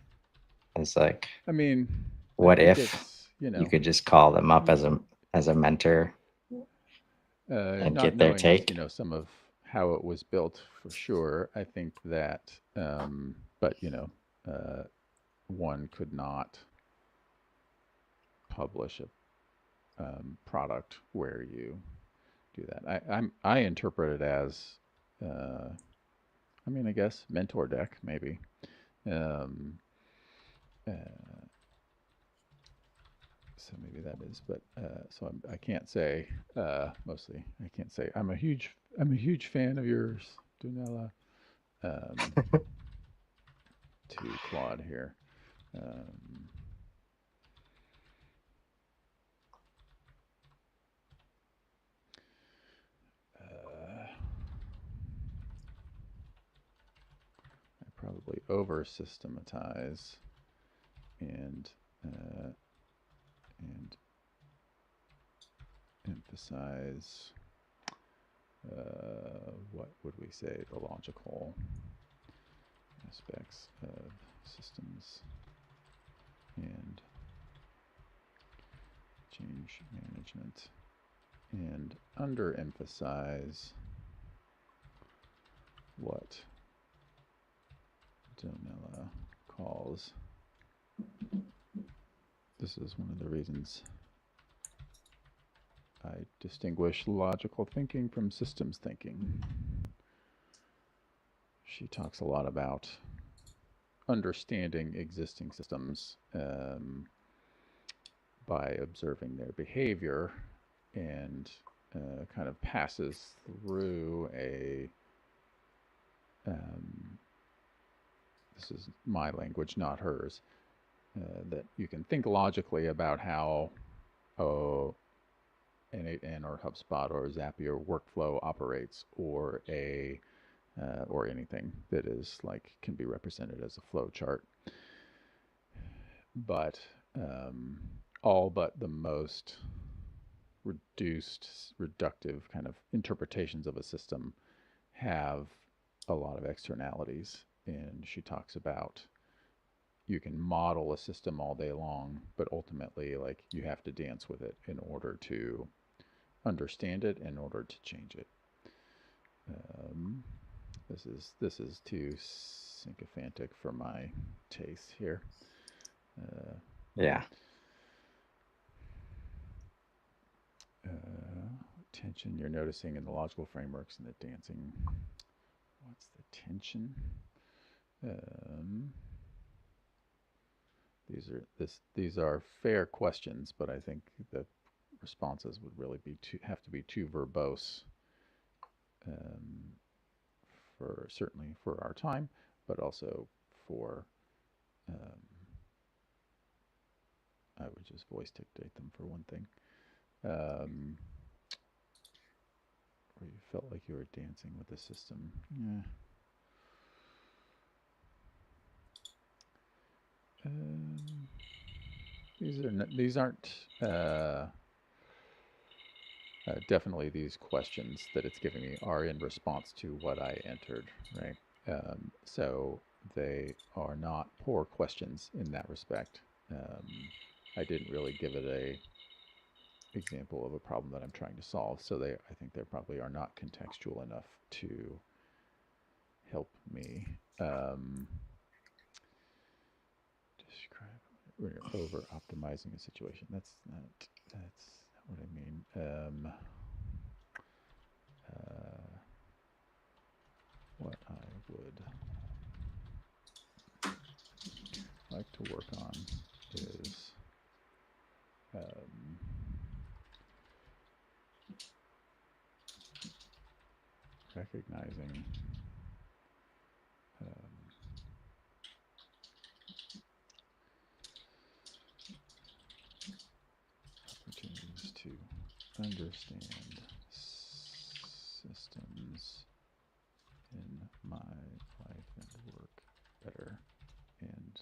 It's like, I mean, I what think if it's, you could just call them up you, as a mentor and not get their knowing, take? some of how it was built for sure. I think that, but one could not publish a product where you do that. I interpret it as, uh, I guess mentor deck maybe. Um, uh, so maybe that is, but so I can't say. Mostly, I can't say I'm a huge fan of yours, Dunella. Um, to Claude here. Um, I probably over systematize and and emphasize what would we say the logical aspects of systems and change management and underemphasize what Donella calls. This is one of the reasons I distinguish logical thinking from systems thinking. She talks a lot about understanding existing systems by observing their behavior and kind of passes through a this is my language, not hers, that you can think logically about how an 8N or HubSpot or Zapier workflow operates, or anything that is like can be represented as a flow chart. But all but the most reductive kind of interpretations of a system have a lot of externalities. And she talks about you can model a system all day long, but ultimately, like, you have to dance with it in order to understand it, in order to change it. This is too sycophantic for my taste here. Yeah. Tension you're noticing in the logical frameworks and the dancing. What's the tension? These are fair questions, but I think the responses would really have to be too verbose, for certainly for our time, but also for I would just voice dictate them for one thing. Where you felt like you were dancing with the system. Yeah. These aren't definitely these questions that it's giving me are in response to what I entered, right? So they are not poor questions in that respect. I didn't really give it a example of a problem that I'm trying to solve, so I think they probably are not contextual enough to help me describe. We're over optimizing a situation. That's not what I mean. What I would like to work on is recognizing opportunities to understand systems in my life and work better and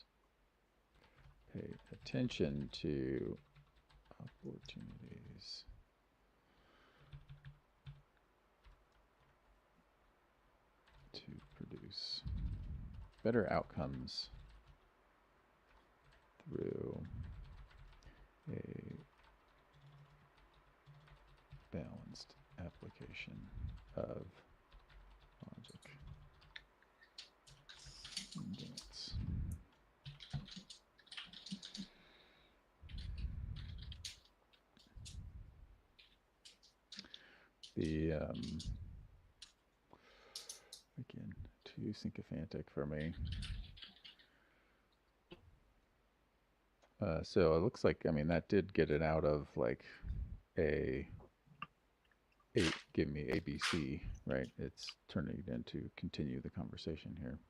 pay attention to opportunities to produce better outcomes through a balanced application of logic and dance. The again, too sycophantic for me. So it looks like, I mean, that did get it out of like a give me ABC, right? It's turning it into continue the conversation here.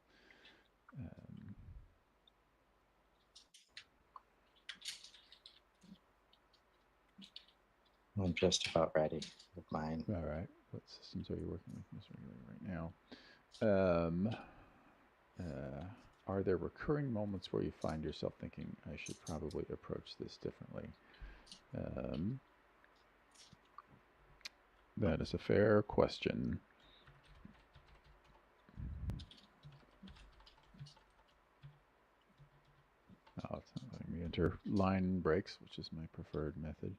I'm just about ready with mine. All right. What systems are you working with most regularly right now? Are there recurring moments where you find yourself thinking, I should probably approach this differently? That is a fair question. Oh, it's not letting me enter line breaks, which is my preferred method.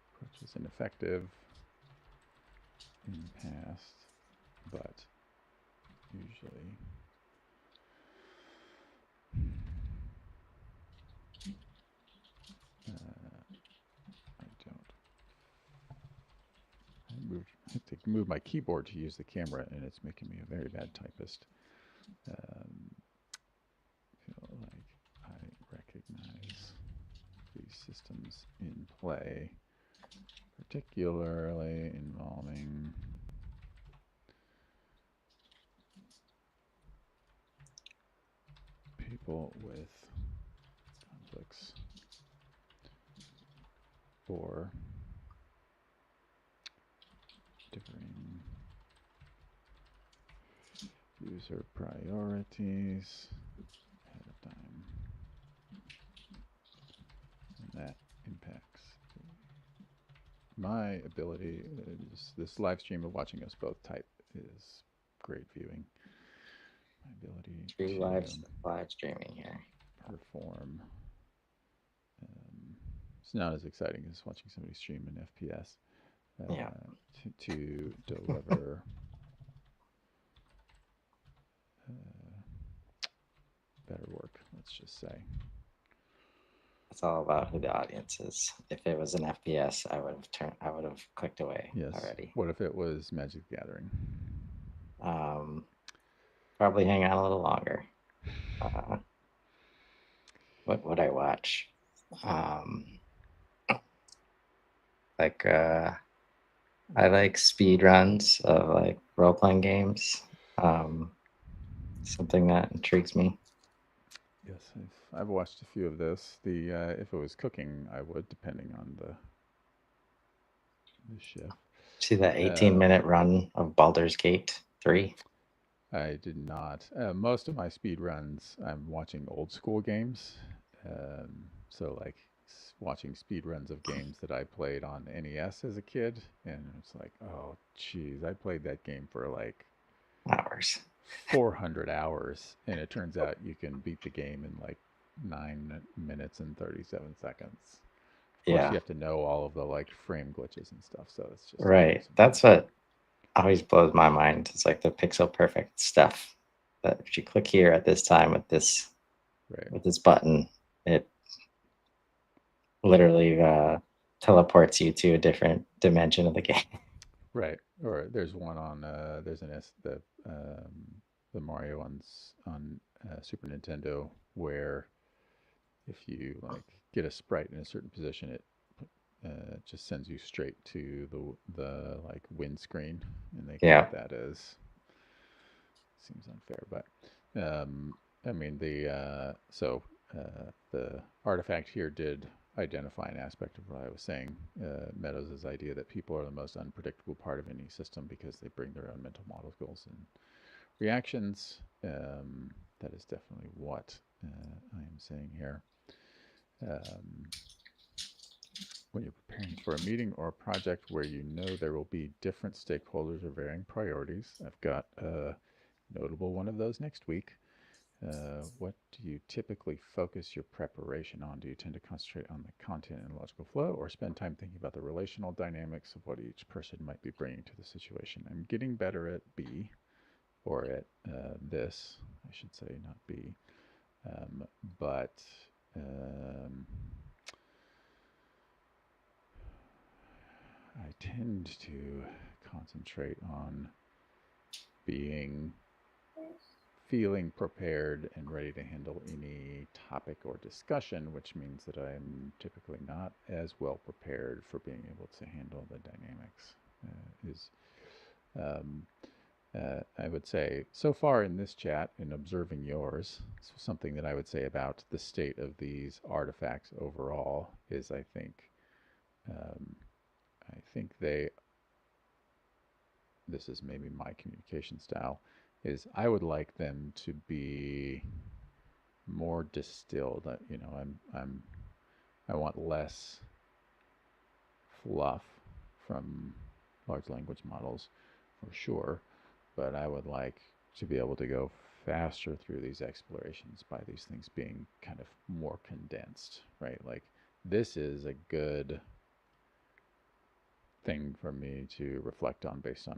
Approach is ineffective in the past, but usually I don't. I have to move my keyboard to use the camera, and it's making me a very bad typist. Feel like I recognize these systems in play, particularly involving people with conflicts or differing user priorities ahead of time. And that impacts my ability. This live stream of watching us both type is great viewing. My ability True to live streaming here. perform. It's not as exciting as watching somebody stream an FPS. Yeah. To deliver better work, let's just say. It's all about who the audience is. If it was an FPS, I would have clicked away already. What if it was Magic the Gathering? Probably hang on a little longer. What would I watch? I like speed runs of like role playing games. Something that intrigues me. Yes, I've watched a few of this. If it was cooking, I would, depending on the chef. See that 18-minute Um, run of Baldur's Gate 3? I did not. Most of my speed runs, I'm watching old school games. So like watching speed runs of games that I played on NES as a kid, and it's like, oh, geez, I played that game for like Hours. 400 hours, and it turns out you can beat the game in like 9 minutes and 37 seconds. Of course, you Yeah, have to know all of the like frame glitches and stuff, so it's just right. confusing. That's what always blows my mind. It's like the pixel perfect stuff that if you click here at this time Right. with this button, it literally teleports you to a different dimension of the game. Right. Or there's one on there's an S the Mario ones on Super Nintendo where if you like get a sprite in a certain position, it just sends you straight to the like windscreen, and they count Yeah, that as seems unfair, but um, I mean the artifact here did identify an aspect of what I was saying. Meadows' idea that people are the most unpredictable part of any system because they bring their own mental models, goals, and reactions. That is definitely what I am saying here. Um, when you're preparing for a meeting or a project where you know there will be different stakeholders or varying priorities, I've got a notable one of those next week. What do you typically focus your preparation on? Do you tend to concentrate on the content and logical flow, or spend time thinking about the relational dynamics of what each person might be bringing to the situation? I'm getting better at B, or at this, I should say, not B. Um, but um, I tend to concentrate on being feeling prepared and ready to handle any topic or discussion, which means that I'm typically not as well prepared for being able to handle the dynamics. Is um, I would say so far in this chat, in observing yours, so something that I would say about the state of these artifacts overall is um, I think they this is maybe my communication style is I would like them to be more distilled. You know, I want less fluff from large language models for sure, but I would like to be able to go faster through these explorations by these things being kind of more condensed, right? Like this is a good thing for me to reflect on based on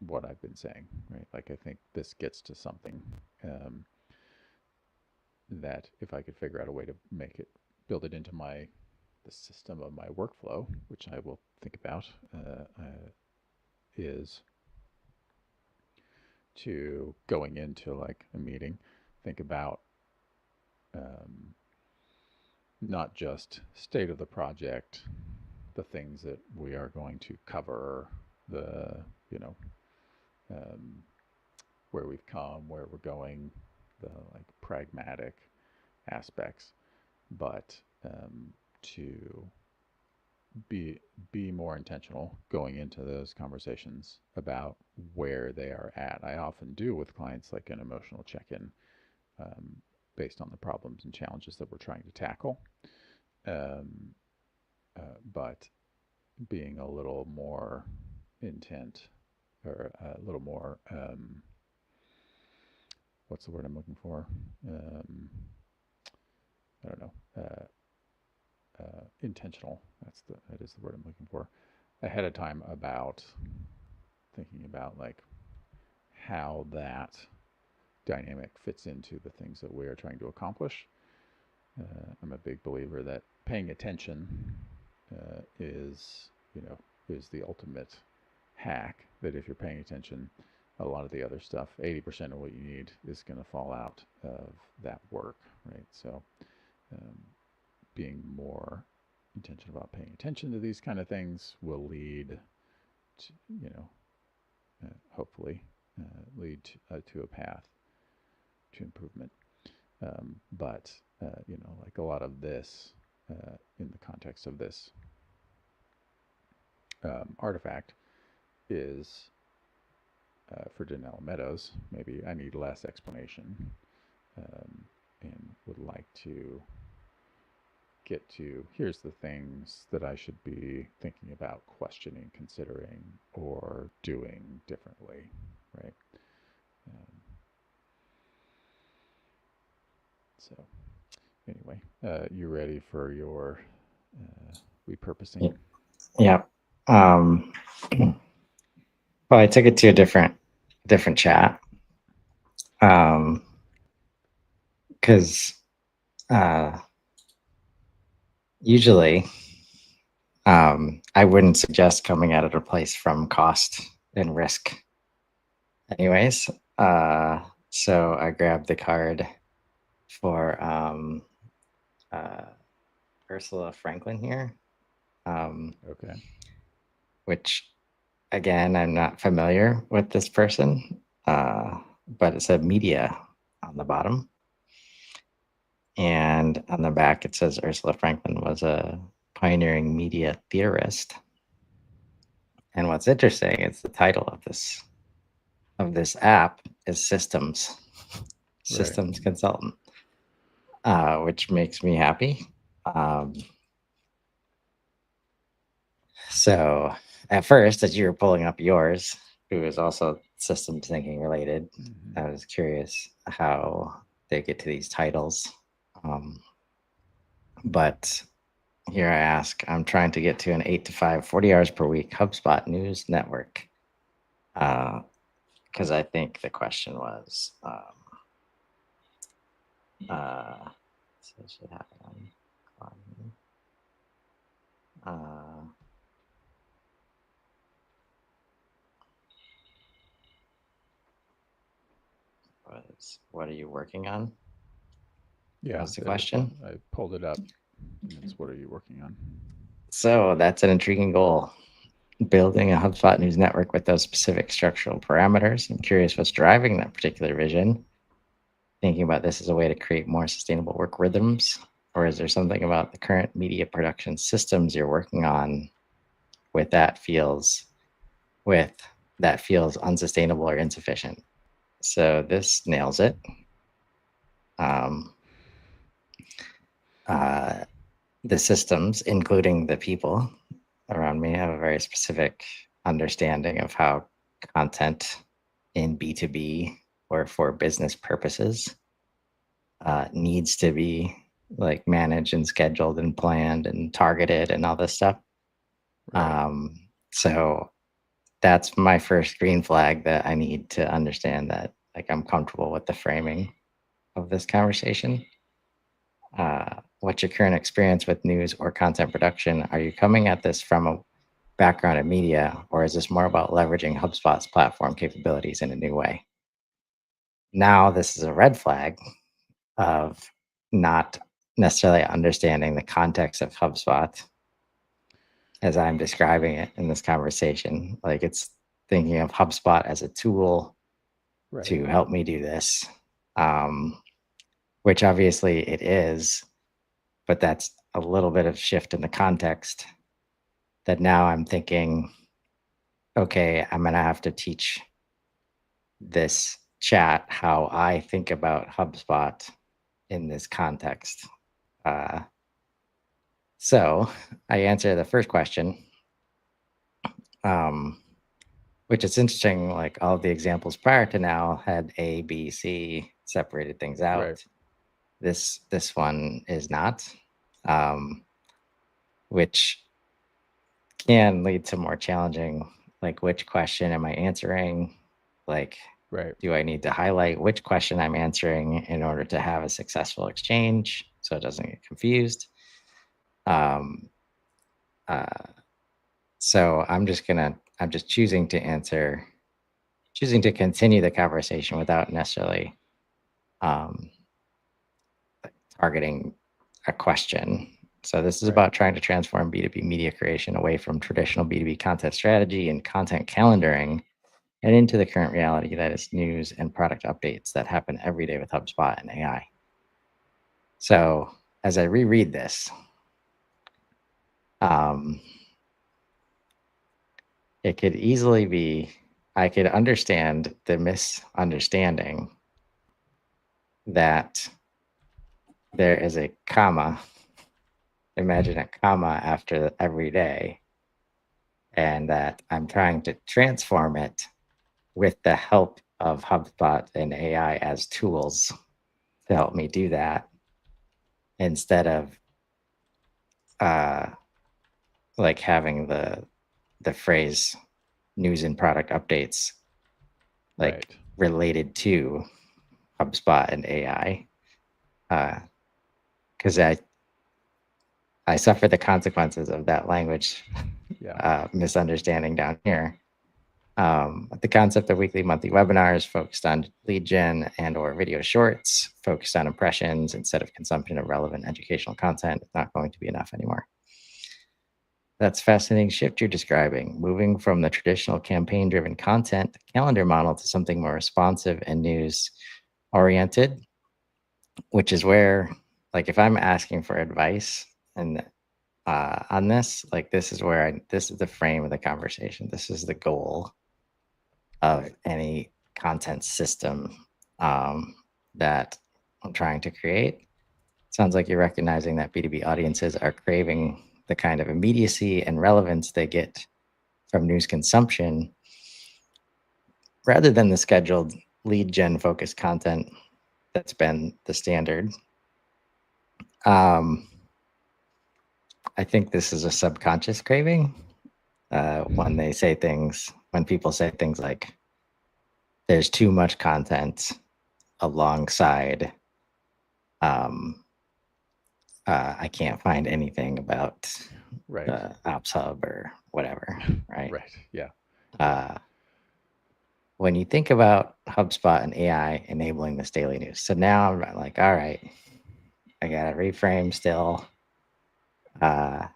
what I've been saying, right? Like I think this gets to something um, that if I could figure out a way to make it build it into the system of my workflow, which I will think about, is to going into like a meeting, think about um, not just state of the project, the things that we are going to cover, the you know um, where we've come, where we're going, the like pragmatic aspects, but to be be more intentional going into those conversations about where they are at. I often do with clients like an emotional check-in um, based on the problems and challenges that we're trying to tackle. Um, but being a little more intent or a little more what's the word I'm looking for? I don't know. Intentional. That is the word I'm looking for. Ahead of time about thinking about like how that dynamic fits into the things that we are trying to accomplish. I'm a big believer that paying attention is, you know, is the ultimate hack. That if you're paying attention, a lot of the other stuff, 80% of what you need is going to fall out of that work, right? So, um, being more intentional about paying attention to these kind of things will lead to, you know, hopefully lead to a path to improvement. But you know, like a lot of this in the context of this artifact is for Janelle Meadows. Maybe I need less explanation, and would like to get to here's the things that I should be thinking about, questioning, considering, or doing differently, right? Um, so, anyway, you ready for your repurposing? Yeah. Um, well, I took it to a different chat. Because usually I wouldn't suggest coming at it a place from cost and risk anyways. So I grabbed the card for Ursula Franklin here, Okay. which again, I'm not familiar with this person, but it said media on the bottom. And on the back, it says Ursula Franklin was a pioneering media theorist. And what's interesting is the title of this app is Systems, Right. Systems Consultant, which makes me happy. Um, so at first, as you were pulling up yours, who is also systems thinking related, Mm-hmm. I was curious how they get to these titles. Um, but here I ask, I'm trying to get to an 8 to 5, 40 hours per week HubSpot news network. Because I think the question was, so it should happen on Godin. What are you working on? Yeah, Was the that is. question. I pulled it up, and it's what are you working on? So that's an intriguing goal. Building a HubSpot news network with those specific structural parameters. I'm curious what's driving that particular vision. Thinking about this as a way to create more sustainable work rhythms, or is there something about the current media production systems you're working on with that feels unsustainable or insufficient? So this nails it. Um, the systems, including the people around me, have a very specific understanding of how content in B2B or for business purposes needs to be like managed and scheduled and planned and targeted and all this stuff. Right. So that's my first green flag that I need to understand that like I'm comfortable with the framing of this conversation. What's your current experience with news or content production? Are you coming at this from a background in media, or is this more about leveraging HubSpot's platform capabilities in a new way? Now, this is a red flag of not necessarily understanding the context of HubSpot as I'm describing it in this conversation. Like it's thinking of HubSpot as a tool Right. to help me do this, um, which obviously it is, but that's a little bit of shift in the context that now I'm thinking, okay, I'm going to have to teach this chat how I think about HubSpot in this context. Uh, so I answer the first question, um, which is interesting. Like all of the examples prior to now had A, B, C, separated things Right. out. This one is not, um, which can lead to more challenging, like which question am I answering? Like, Right. do I need to highlight which question I'm answering in order to have a successful exchange so it doesn't get confused? Um, uh, so I'm just choosing to continue the conversation without necessarily um, targeting a question. So this is Right. about trying to transform B2B media creation away from traditional B2B content strategy and content calendaring and into the current reality that is news and product updates that happen every day with HubSpot and AI. So as I reread this, um, it could easily be, I could understand the misunderstanding that there is a comma, imagine a comma after every day, and that I'm trying to transform it with the help of HubSpot and AI as tools to help me do that instead of uh, like having the phrase news and product updates like Right. related to HubSpot and AI. Because I suffer the consequences of that language Yeah. misunderstanding down here. The concept of weekly, monthly webinars focused on lead gen and or video shorts, focused on impressions instead of consumption of relevant educational content is not going to be enough anymore. That's a fascinating shift you're describing, moving from the traditional campaign-driven content calendar model to something more responsive and news-oriented, which is where, like, if I'm asking for advice and on this, like, this is where this is the frame of the conversation. This is the goal of Right. any content system that I'm trying to create. Sounds like you're recognizing that B2B audiences are craving the kind of immediacy and relevance they get from news consumption rather than the scheduled lead gen focused content that's been the standard. Um, I think this is a subconscious craving when they say things, when people say things like, there's too much content alongside um, I can't find anything about Right. Ops Hub or whatever, right? Right. Yeah. Yeah. Uh, when you think about HubSpot and AI enabling this daily news, so now I'm like, all right, I got to reframe still. Uh,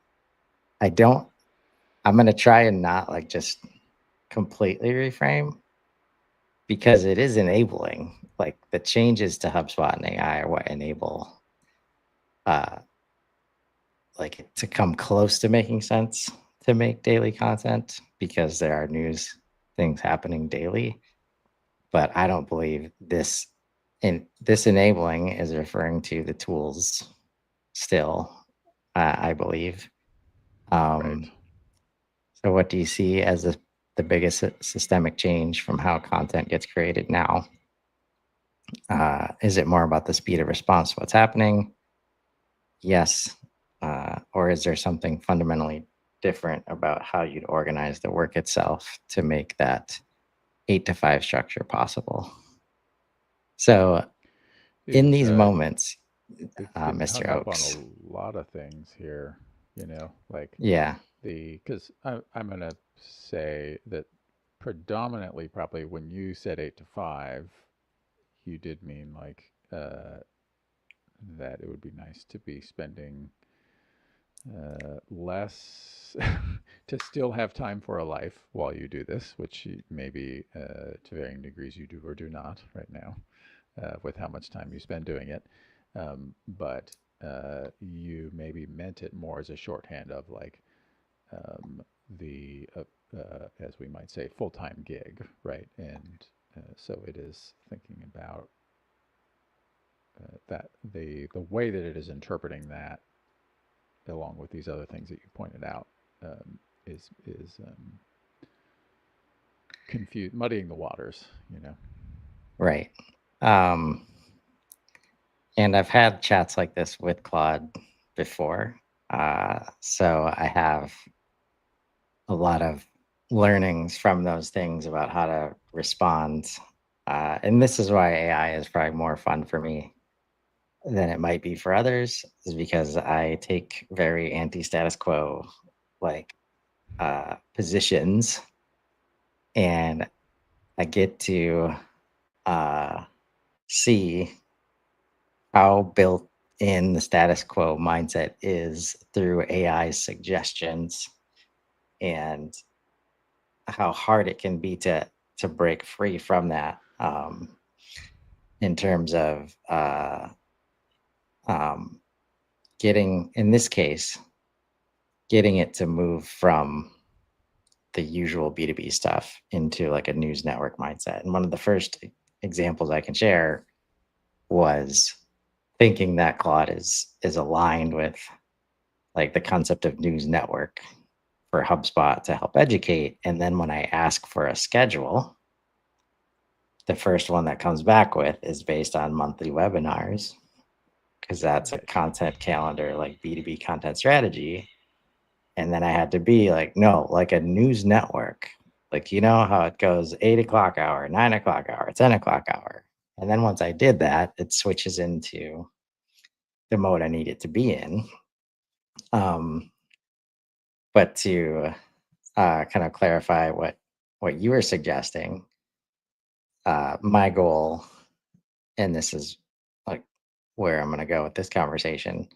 I don't, I'm going to try and not like just completely reframe because it is enabling. Like the changes to HubSpot and AI are what enable uh, like to come close to making sense to make daily content because there are news things happening daily. But I don't believe this this enabling is referring to the tools still, I believe. Right. Um, so what do you see as the biggest systemic change from how content gets created now? Is it more about the speed of response to what's happening? Yes. Or is there something fundamentally different about how you'd organize the work itself to make that 8 to 5 structure possible? So in It's these moments, it's getting Mr. hung up on Oaks, a lot of things here, like yeah, because I'm going to say that predominantly, probably when you said 8 to 5, you did mean like that it would be nice to be spending less to still have time for a life while you do this, which maybe to varying degrees you do or do not right now with how much time you spend doing it. But you maybe meant it more as a shorthand of like um, the, as we might say, full time gig, right? And so it is thinking about that the way that it is interpreting that, along with these other things that you pointed out, is muddying the waters, right. Um, and I've had chats like this with Claude before. So I have a lot of learnings from those things about how to respond. And this is why AI is probably more fun for me than it might be for others, is because I take very anti status quo like positions and I get to uh, see how built in the status quo mindset is through AI suggestions and how hard it can be to break free from that in terms of um, getting, in this case, getting it to move from the usual B2B stuff into like a news network mindset. And one of the first examples I can share was thinking that Claude is aligned with like the concept of news network for HubSpot to help educate. And then when I ask for a schedule, the first one that comes back with is based on monthly webinars because that's a Right. content calendar, like B2B content strategy. And then I had to be like, no, like a news network. Like, you know how it goes 8 o'clock hour, 9 o'clock hour, 10 o'clock hour. And then once I did that, it switches into the mode I need it to be in. Um, but to kind of clarify what you were suggesting, my goal, and this is like where I'm going to go with this conversation,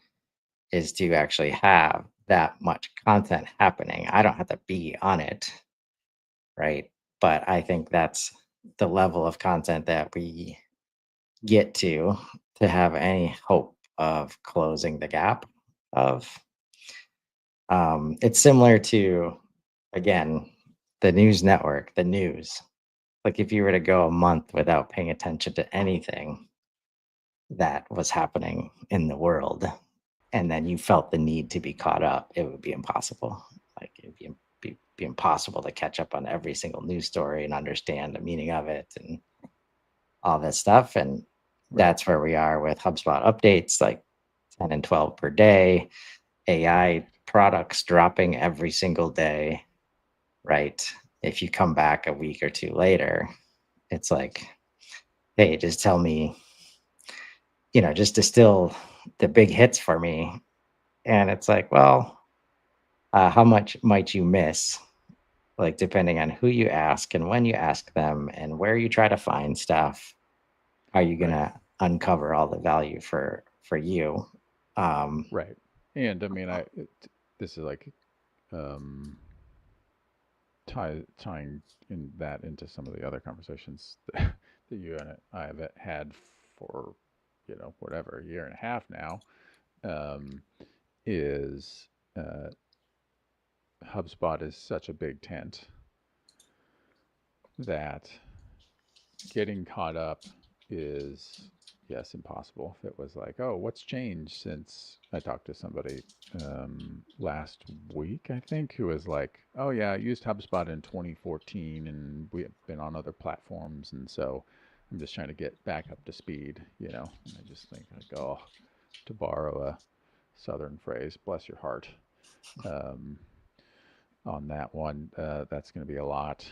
is to actually have that much content happening. I don't have to be on it, right? But I think that's the level of content that we get to have any hope of closing the gap of it's similar to, again, the news network, the news. Like if you were to go a month without paying attention to anything that was happening in the world, and then you felt the need to be caught up, it would be impossible. Like it'd be impossible to catch up on every single news story and understand the meaning of it and all that stuff. And Right. that's where we are with HubSpot updates, like 10 and 12 per day, AI Right. products dropping every single day, right? If you come back a week or two later, it's like, hey, just tell me, just distill the big hits for me. And it's like, well, how much might you miss? Like, depending on who you ask and when you ask them and where you try to find stuff, are you Right. gonna uncover all the value for you? Um, Right. And I mean, this is like um, tying in that into some of the other conversations that you and I have had for, whatever, a year and a half now, um, is HubSpot is such a big tent that getting caught up is, yes, impossible. If it was like, oh, what's changed since I talked to somebody last week, I think, who was like, oh yeah, I used HubSpot in 2014 and we have been on other platforms, and so I'm just trying to get back up to speed, And I just think like, oh, to borrow a southern phrase, bless your heart. Um, on that one. That's going to be a lot.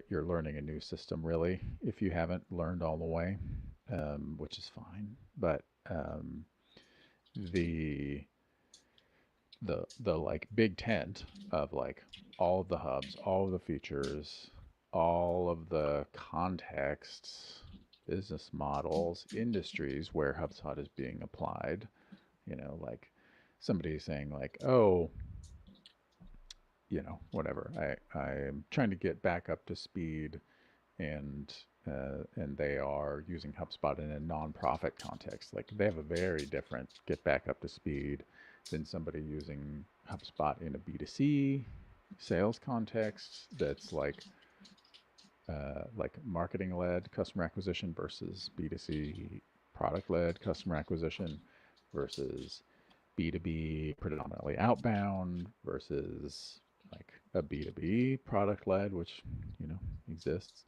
You're learning a new system really if you haven't learned all the way, which is fine. But the the like big tent of like all of the hubs, all of the features, all of the contexts, business models, industries where HubSpot is being applied. Like somebody saying like, oh, whatever. I'm trying to get back up to speed, and they are using HubSpot in a nonprofit context. Like they have a very different get back up to speed than somebody using HubSpot in a B2C sales context. That's like marketing led customer acquisition versus B2C product led customer acquisition versus B2B predominantly outbound versus like a B2B product led, which, you know, exists.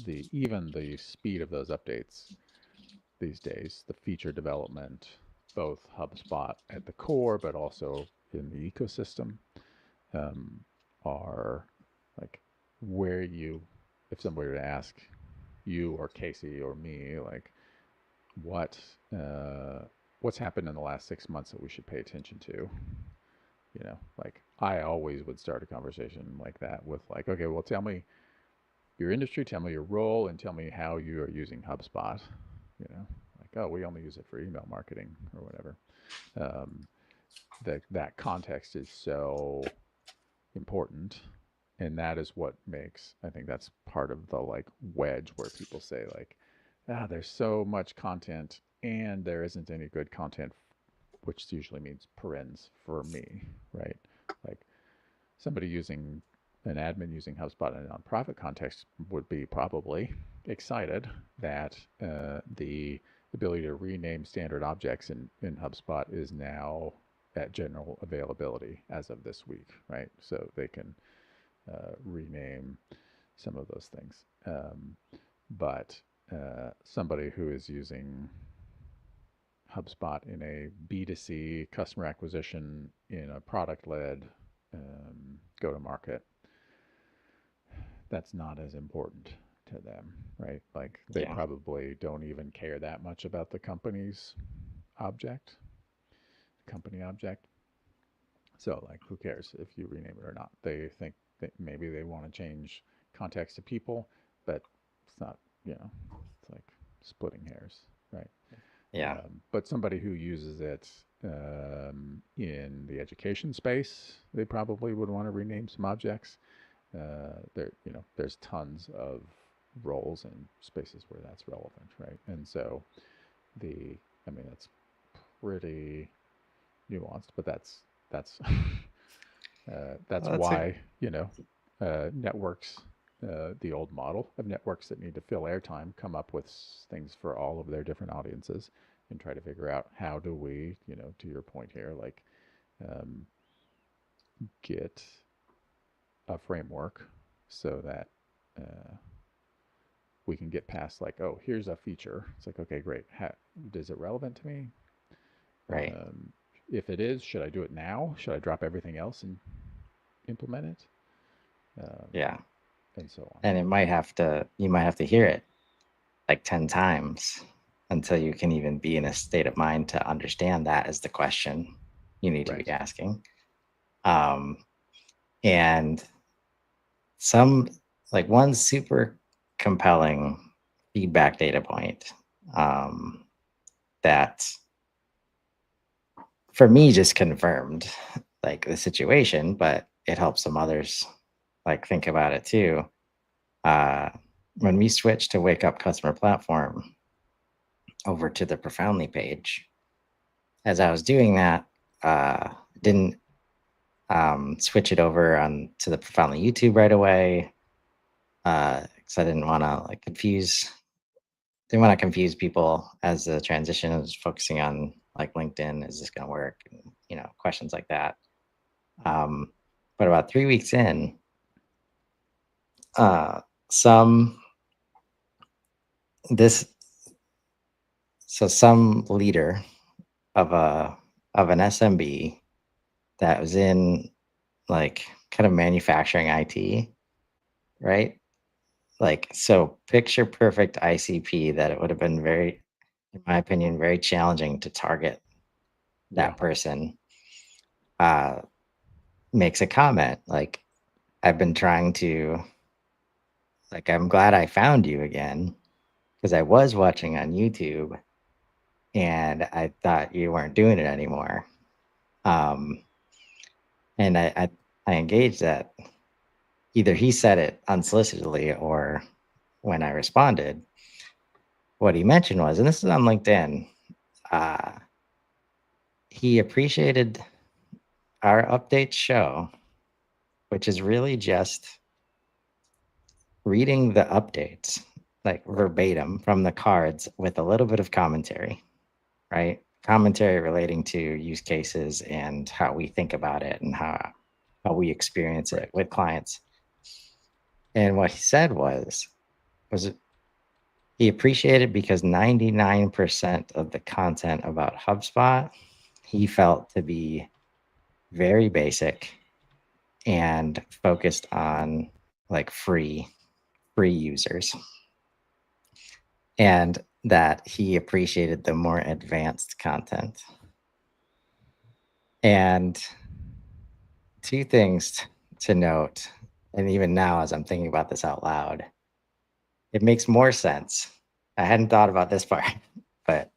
The even the speed of those updates these days, the feature development, both HubSpot at the core, but also in the ecosystem, um, are like where if somebody were to ask you or Casey or me, like what uh, what's happened in the last 6 months that we should pay attention to, like I always would start a conversation like that with like, okay, well, tell me your industry, tell me your role, and tell me how you are using HubSpot. Like, oh, we only use it for email marketing or whatever. Um, that context is so important, and that is what makes, I think that's part of the like wedge where people say like, there's so much content and there isn't any good content, which usually means parens for me, right? Like somebody using an admin using HubSpot in a nonprofit context would be probably excited that the ability to rename standard objects in HubSpot is now at general availability as of this week, right? So they can rename some of those things. But somebody who is using HubSpot in a B2C customer acquisition in a product led go to market, that's not as important to them, right? Like they Yeah. probably don't even care that much about the object, company object. So, like, who cares if you rename it or not? They think that maybe they want to change context to people, but it's not, it's like splitting hairs, right? Yeah. But somebody who uses it in the education space, they probably would want to rename some objects. There's tons of roles and spaces where that's relevant, right? And so that's pretty nuanced, but that's that's Well, that's a why networks, the old model of networks that need to fill airtime, come up with things for all of their different audiences and try to figure out how do we, to your point here, like um, get a framework so that we can get past like, oh, here's a feature. It's like, okay, great. Is it relevant to me? right. If it is, should I do it now? Should I drop everything else and implement it? Yeah. And so on. And you might have to hear it like 10 times until you can even be in a state of mind to understand that is the question you need to Right. be asking. And some, like, one super compelling feedback data point that for me just confirmed like the situation, but it helps some others like think about it too. Uh, when we switched to Wake Up Customer Platform over to the Profoundly page, as I was doing that, didn't switch it over on to the Profoundly YouTube right away because I didn't want to like confuse people as the transition was focusing on like LinkedIn. Is this going to work? And, questions like that. But about 3 weeks in, uh, some this some leader of an SMB that was in like kind of manufacturing IT, right? Like, so picture perfect ICP that it would have been very, in my opinion, very challenging to target Yeah. that person, uh, makes a comment like, I've been trying to, like, I'm glad I found you again because I was watching on YouTube and I thought you weren't doing it anymore. Um, and I engaged that either he said it unsolicitedly or when I responded, what he mentioned was, and this is on LinkedIn, uh, he appreciated our update show, which is really just reading the updates like verbatim from the cards with a little bit of commentary, right? Commentary relating to use cases and how we think about it and how we experience it Right. with clients. And what he said was he appreciated because 99% of the content about HubSpot he felt to be very basic and focused on like free users, and that he appreciated the more advanced content. And two things to note, and even now as I'm thinking about this out loud, it makes more sense. I hadn't thought about this part, but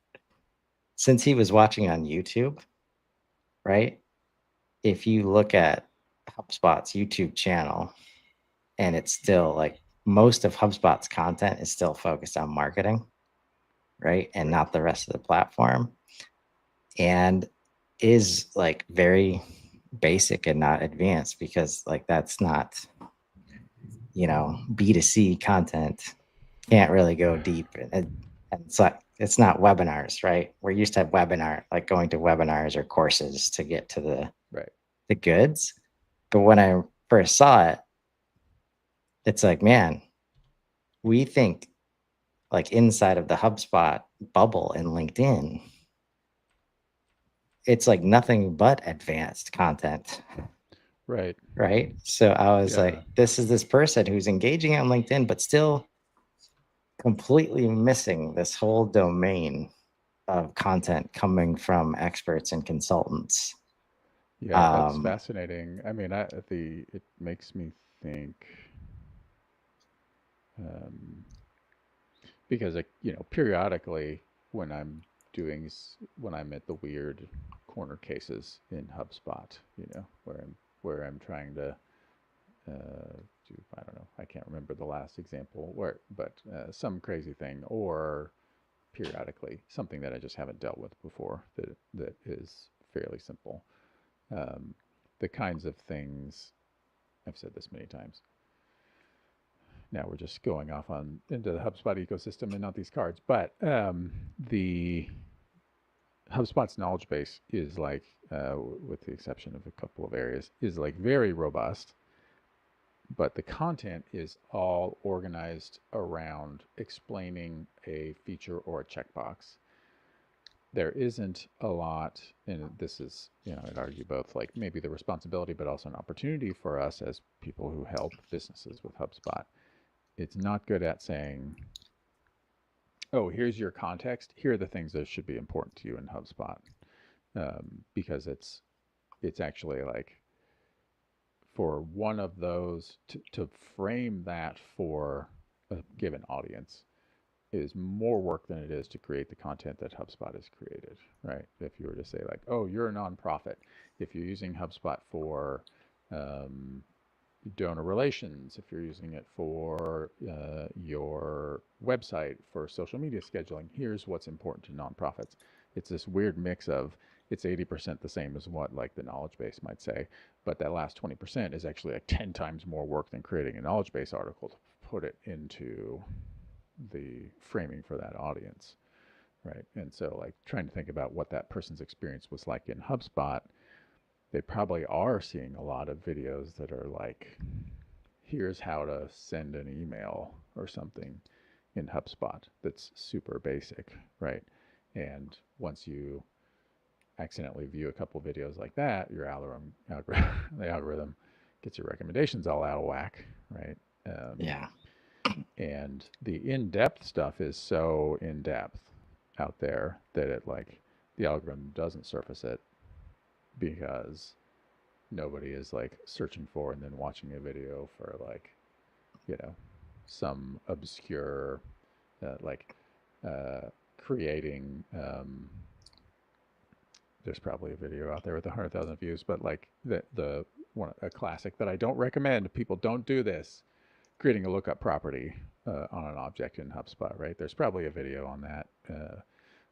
since he was watching on YouTube, right? If you look at HubSpot's YouTube channel, and it's still like most of HubSpot's content is still focused on marketing, right? And Right. not the rest of the platform. And is like very basic and not advanced, because like that's not, B2C content can't really go deep. And it's not webinars, right? We're used to have webinar, like going to webinars or courses to get to Right. the goods. But when I first saw it, it's like, man, we think like inside of the HubSpot bubble in LinkedIn, it's like nothing but advanced content. Right. Right. So I was Yeah. like, this is this person who's engaging on LinkedIn, but still completely missing this whole domain of content coming from experts and consultants. Yeah, that's fascinating. I mean, it makes me think, um, because periodically when when I'm at the weird corner cases in HubSpot, where I'm trying to do, I don't know, I can't remember the last example but some crazy thing, or periodically something that I just haven't dealt with before that is fairly simple. Um, the kinds of things, I've said this many times. Now we're just going off on into the HubSpot ecosystem and not these cards, but the HubSpot's knowledge base is like, with the exception of a couple of areas, is like very robust, but the content is all organized around explaining a feature or a checkbox. There isn't a lot, and this is, I'd argue both like maybe the responsibility, but also an opportunity for us as people who help businesses with HubSpot. It's not good at saying, oh, here's your context. Here are the things that should be important to you in HubSpot, because it's actually like, for one of those to frame that for a given audience is more work than it is to create the content that HubSpot has created, right? If you were to say like, oh, you're a nonprofit, if you're using HubSpot for um, donor relations, if you're using it for your website for social media scheduling, here's what's important to nonprofits. It's this weird mix of, it's 80% the same as what like the knowledge base might say, but that last 20% is actually like 10 times more work than creating a knowledge base article to put it into the framing for that audience, right? And so like trying to think about what that person's experience was like in HubSpot, they probably are seeing a lot of videos that are like, here's how to send an email or something in HubSpot that's super basic, right? And once you accidentally view a couple videos like that, your the algorithm gets your recommendations all out of whack, right? Um, Yeah. and the in-depth stuff is so in-depth out there that it like the algorithm doesn't surface it because nobody is like searching for and then watching a video for like, you know, some obscure, like creating. There's probably a video out there with 100,000 views, but like the one, a classic that I don't recommend. People don't do this. Creating a lookup property on an object in HubSpot, right? There's probably a video on that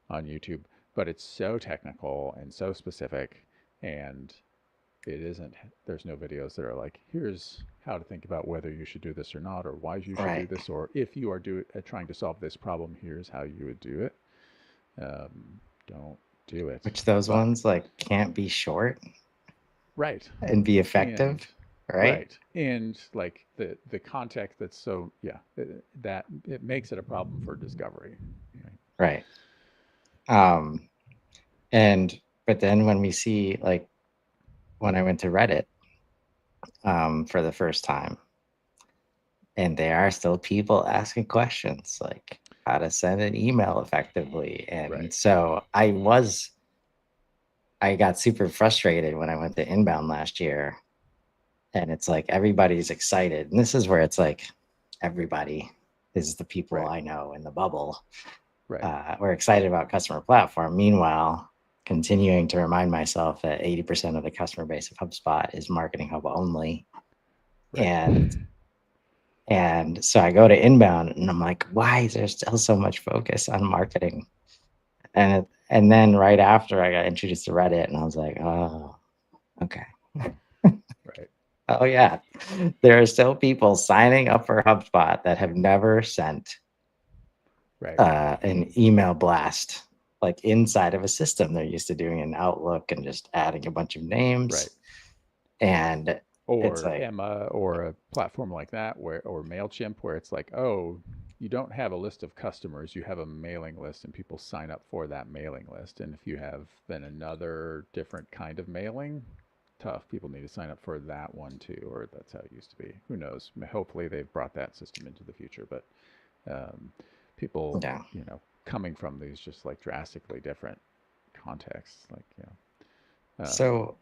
on YouTube, but it's so technical and so specific, and it isn't. There's no videos that are like, here's how to think about whether you should do this or not, or why you should do Right. this, or if you are trying to solve this problem, here's how you would do it. Don't do it. Which those But ones like can't be short right, and be and effective. Right. right, and like the context that's so yeah, that it makes it a problem for discovery. Right. Right. Um, and but then when we see like when I went to Reddit for the first time, and there are still people asking questions like how to send an email effectively. And Right. so I got super frustrated when I went to Inbound last year, and it's like everybody's excited. And this is where it's like everybody is the people Right. I know in the bubble. Right. We're excited about customer platform. Meanwhile, continuing to remind myself that 80% of the customer base of HubSpot is Marketing Hub only. Right. And so I go to Inbound and I'm like, why is there still so much focus on marketing? And then right after I got introduced to Reddit, and I was like, oh, okay. Oh yeah, there are still people signing up for HubSpot that have never sent Right, an email blast like inside of a system. They're used to doing an Outlook and just adding a bunch of names, right. and it's Or like, Emma or a platform like that where or Mailchimp where it's like, oh, you don't have a list of customers, you have a mailing list and people sign up for that mailing list. And if you have then another different kind of mailing, tough. People need to sign up for that one too, or that's how it used to be. Who knows? Hopefully they've brought that system into the future, but um, people, yeah. coming from these just like drastically different contexts, like, um, So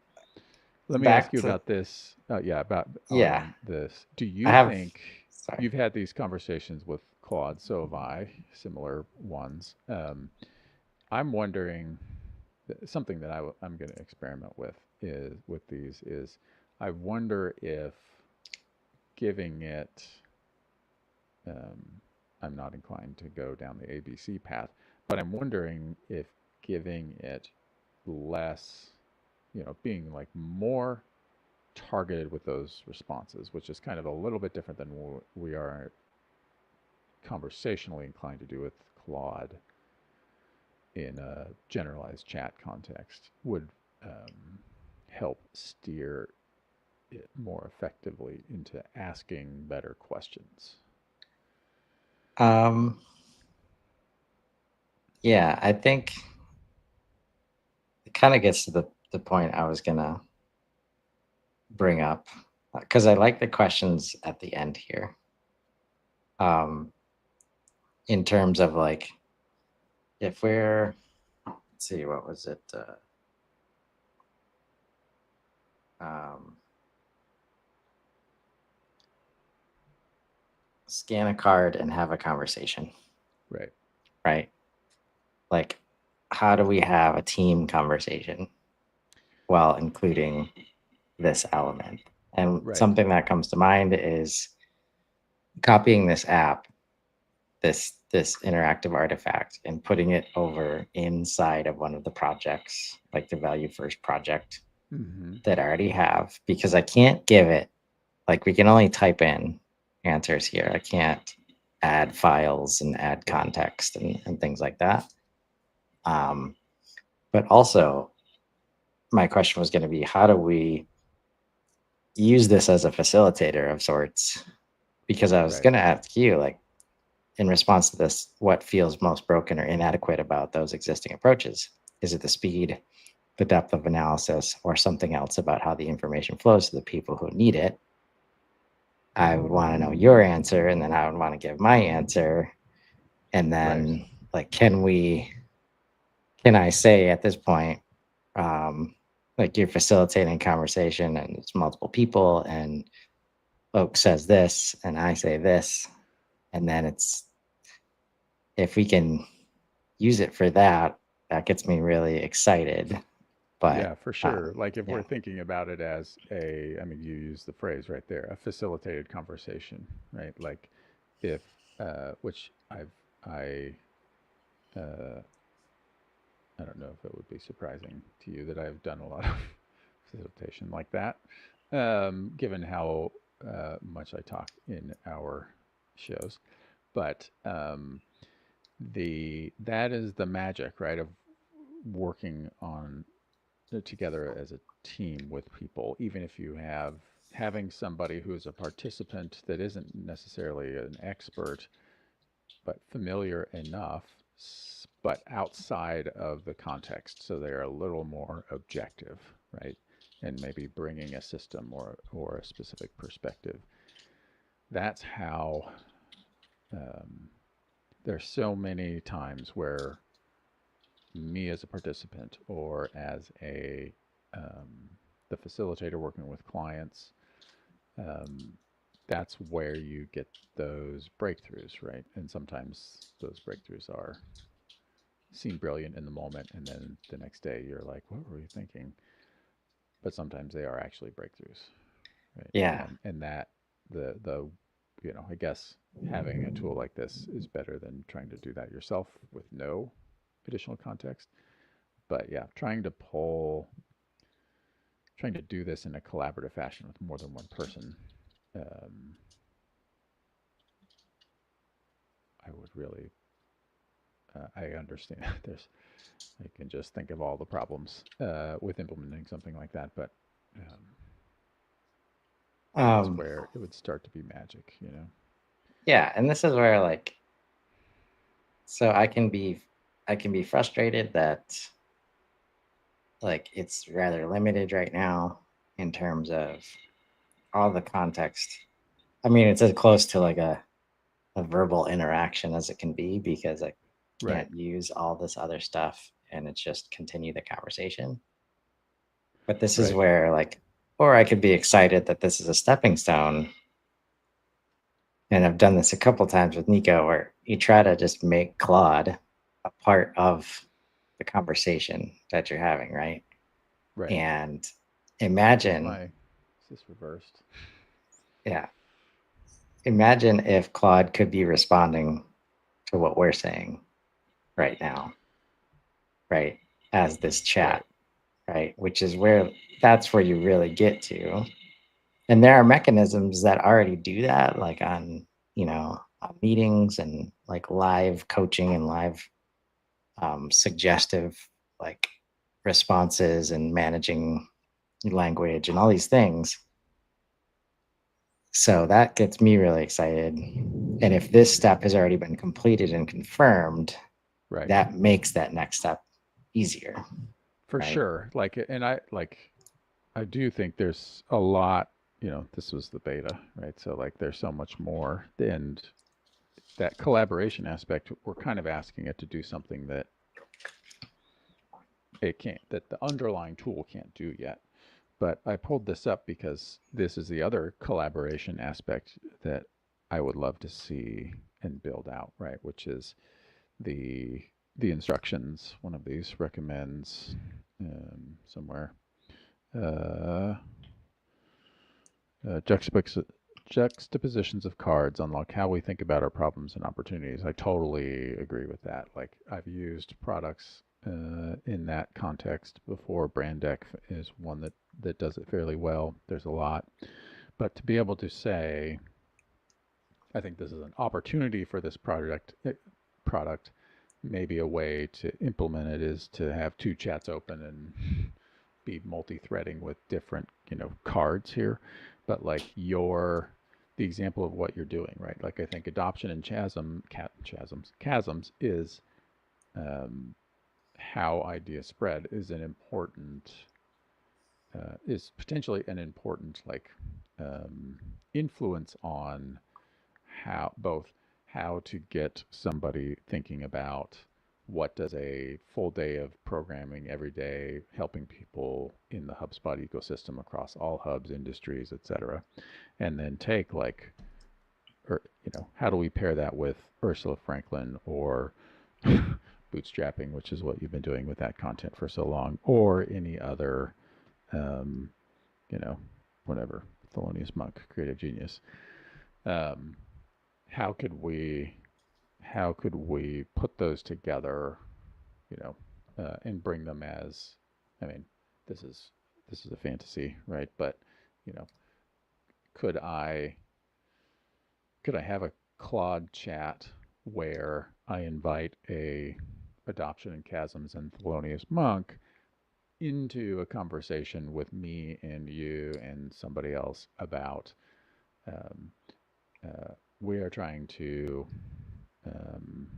let me ask back you to, about this. Yeah, about yeah, on this. Do I you have, think sorry. you've had these conversations with Claude? So have I, similar ones. I'm wondering something that I'm going to experiment with is with these is I wonder if giving it. Um, I'm not inclined to go down the ABC path, but I'm wondering if giving it less, being like more targeted with those responses, which is kind of a little bit different than what we are conversationally inclined to do with Claude in a generalized chat context, would um, help steer it more effectively into asking better questions. Um, yeah, I think it kind of gets to the point I was gonna bring up because I like the questions at the end here. In terms of like, if we're, let's see, what was it? Um, Scan a card and have a conversation, Right. right? Like, how do we have a team conversation while including this element? And Right. something that comes to mind is copying this app, this interactive artifact, and putting it over inside of one of the projects, like the value first project Mm-hmm. that I already have, because I can't give it, like, we can only type in answers here. I can't add files and add Right. context and things like that. Um, but also, my question was going to be, how do we use this as a facilitator of sorts? Because I was Right. going to ask you, like, in response to this, what feels most broken or inadequate about those existing approaches? Is it the speed, the depth of analysis, or something else about how the information flows to the people who need it? I would want to know your answer, and then I would want to give my answer. And Right. then, like, can I say at this point, um, like, you're facilitating conversation and it's multiple people, and Oak says this, and I say this, and then it's, if we can use it for that, that gets me really excited. But Yeah, for sure. Like if we're yeah, thinking about it as I mean, you use the phrase right there, a facilitated conversation, right? Like if, which I, uh, I don't know if it would be surprising to you that I've done a lot of facilitation like that, given how much I talk in our shows. But that is the magic, right, of working on together as a team with people, even if you have having somebody who is a participant that isn't necessarily an expert, but familiar enough, but outside of the context, so they're a little more objective, right? And maybe bringing a system or a specific perspective. That's how there's so many times where me as a participant or as a um, the facilitator working with clients, um, that's where you get those breakthroughs, right? And sometimes those breakthroughs are seem brilliant in the moment, and then the next day you're like, "What were you thinking?" But sometimes they are actually breakthroughs, right? yeah, And that the I guess having a tool like this is better than trying to do that yourself with no additional context. But yeah, trying to pull trying to do this in a collaborative fashion with more than one person, um, I would really, I understand. I can just think of all the problems with implementing something like that, but that's Um, where it would start to be magic, you know? yeah, and this is where like, so I can be frustrated that like it's rather limited right now in terms of all the context. I mean, it's as close to like a verbal interaction as it can be because I Right, can't use all this other stuff and it's just continue the conversation. But this is right, where like, or I could be excited that this is a stepping stone. And I've done this a couple times with Nico where you try to just make Claude a part of the conversation that you're having, right? right. And Is imagine, my, is this reversed? yeah, imagine if Claude could be responding to what we're saying right now, right? As this chat, Right, right? Which is where that's where you really get to. And there are mechanisms that already do that, like on, on meetings and like live coaching and live suggestive like responses and managing language and all these things. So that gets me really excited. And if this step has already been completed and confirmed, right. that makes that next step easier, For right? sure. Like, and I do think there's a lot, you know, this was the beta, right? So, like, there's so much more. And that collaboration aspect, we're kind of asking it to do something that it can't, that the underlying tool can't do yet. But I pulled this up because this is the other collaboration aspect that I would love to see and build out, right? Which is the the instructions. One of these recommends somewhere uh, juxtapositions of cards unlock how we think about our problems and opportunities. I totally agree with that. Like I've used products in that context before. Brand Deck is one that does it fairly well. There's a lot, but to be able to say, I think this is an opportunity for this product. Maybe a way to implement it is to have two chats open and be multi-threading with different, cards here. But like the example of what you're doing, right? Like I think adoption and chasms is um, how ideas spread is potentially an important like influence on how to get somebody thinking about what does a full day of programming every day, helping people in the HubSpot ecosystem across all hubs, industries, etc., and then take like, or how do we pair that with Ursula Franklin or bootstrapping, which is what you've been doing with that content for so long, or any other, um, you know, whatever, Thelonious Monk, creative genius. Um, how could we put those together, you know, and bring them as, I mean, this is a fantasy, right? But you know, could I have a Claude chat where I invite a Adoption and Chasms and Thelonious Monk into a conversation with me and you and somebody else about um, we are trying to um,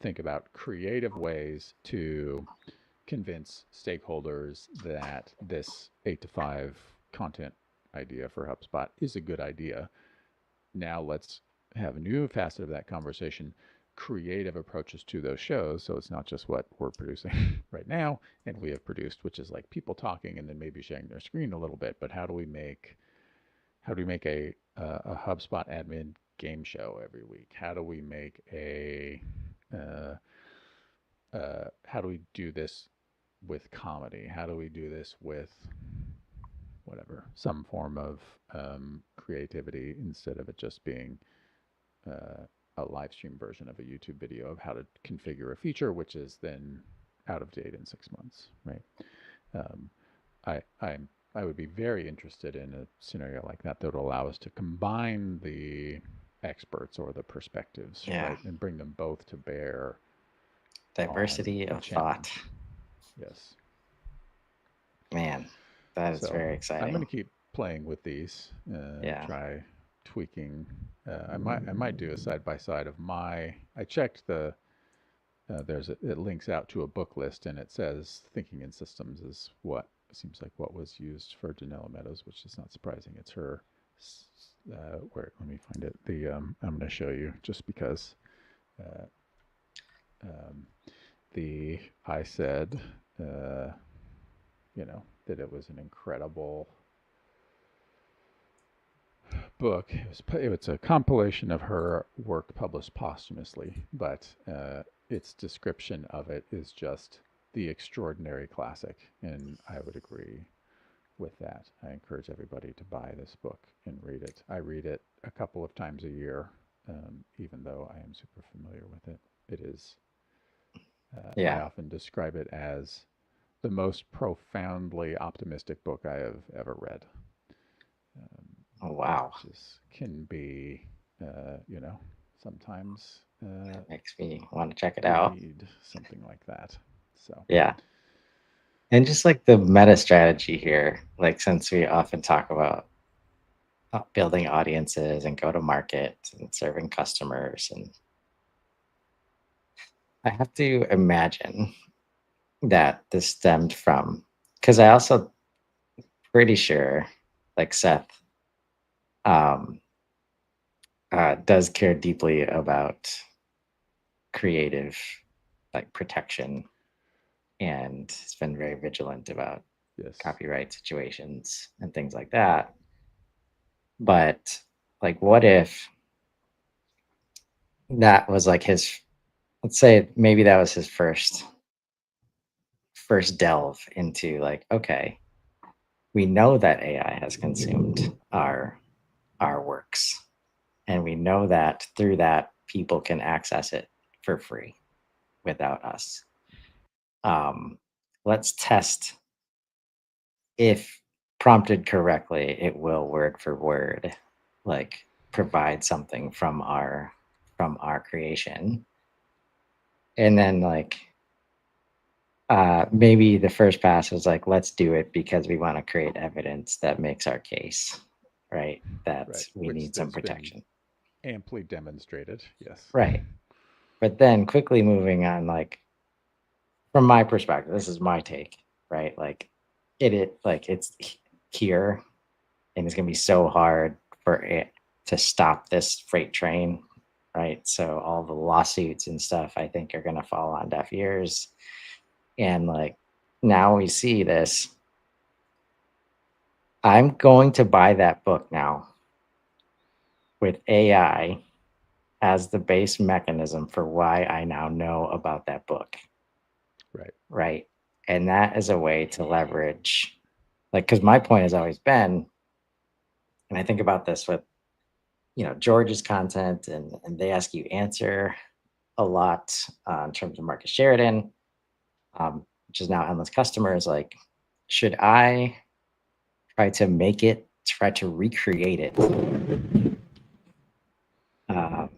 think about creative ways to convince stakeholders that this 8 to 5 content idea for HubSpot is a good idea. Now let's have a new facet of that conversation, creative approaches to those shows. So it's not just what we're producing right now and we have produced, which is like people talking and then maybe sharing their screen a little bit. But how do we make a HubSpot admin game show every week? How do we make uh, how do we do this with comedy? How do we do this with whatever, some form of creativity instead of it just being uh, a live stream version of a YouTube video of how to configure a feature, which is then out of date in 6 months, right? Um, I'm I would be very interested in a scenario like that that would allow us to combine the experts or the perspectives, Yeah. right, and bring them both to bear on Diversity a of thought. challenge. Yes. Man, that is So very I'm going exciting. to keep playing with these, Yeah. try tweaking. I might do a side by side of my. I checked the it links out to a book list and it says thinking in systems is what seems like what was used for Janella Meadows, which is not surprising. It's her. Where let me find it. The I'm going to show you just because uh, um, the I said uh, that it was an incredible book. It's a compilation of her work published posthumously, but its description of it is just the extraordinary classic, and I would agree with that. I encourage everybody to buy this book and read it. I read it a couple of times a year, even though I am super familiar with it. It is. I Yeah. often describe it as the most profoundly optimistic book I have ever read. Oh, wow. Which is can be, sometimes That makes me want to check it you out. need something like that. So, Yeah. And just like the meta strategy here, like since we often talk about building audiences and go to market and serving customers, and I have to imagine that this stemmed from, because I also pretty sure like Seth um, does care deeply about creative like protection and has been very vigilant about yes, copyright situations and things like that. But like, what if that was like his, let's say maybe that was his first delve into like, okay, we know that AI has consumed our works, and we know that through that people can access it for free without us. Um, let's test if prompted correctly, it will word for word like provide something from our creation. And then like maybe the first pass was like, let's do it because we want to create evidence that makes our case, right? That right, we which need some has been protection. amply demonstrated. Yes, Right. But then quickly moving on, like from my perspective, this is my take, right? Like it like it's here, and it's gonna be so hard for it to stop this freight train, right? So all the lawsuits and stuff I think are gonna fall on deaf ears. And like now we see this. I'm going to buy that book now with AI as the base mechanism for why I now know about that book, right, right? And that is a way to leverage, like, because my point has always been, and I think about this with, George's content, and they ask you answer a lot in terms of Marcus Sheridan, which is now Endless Customers. Like, should I try to recreate it? Um,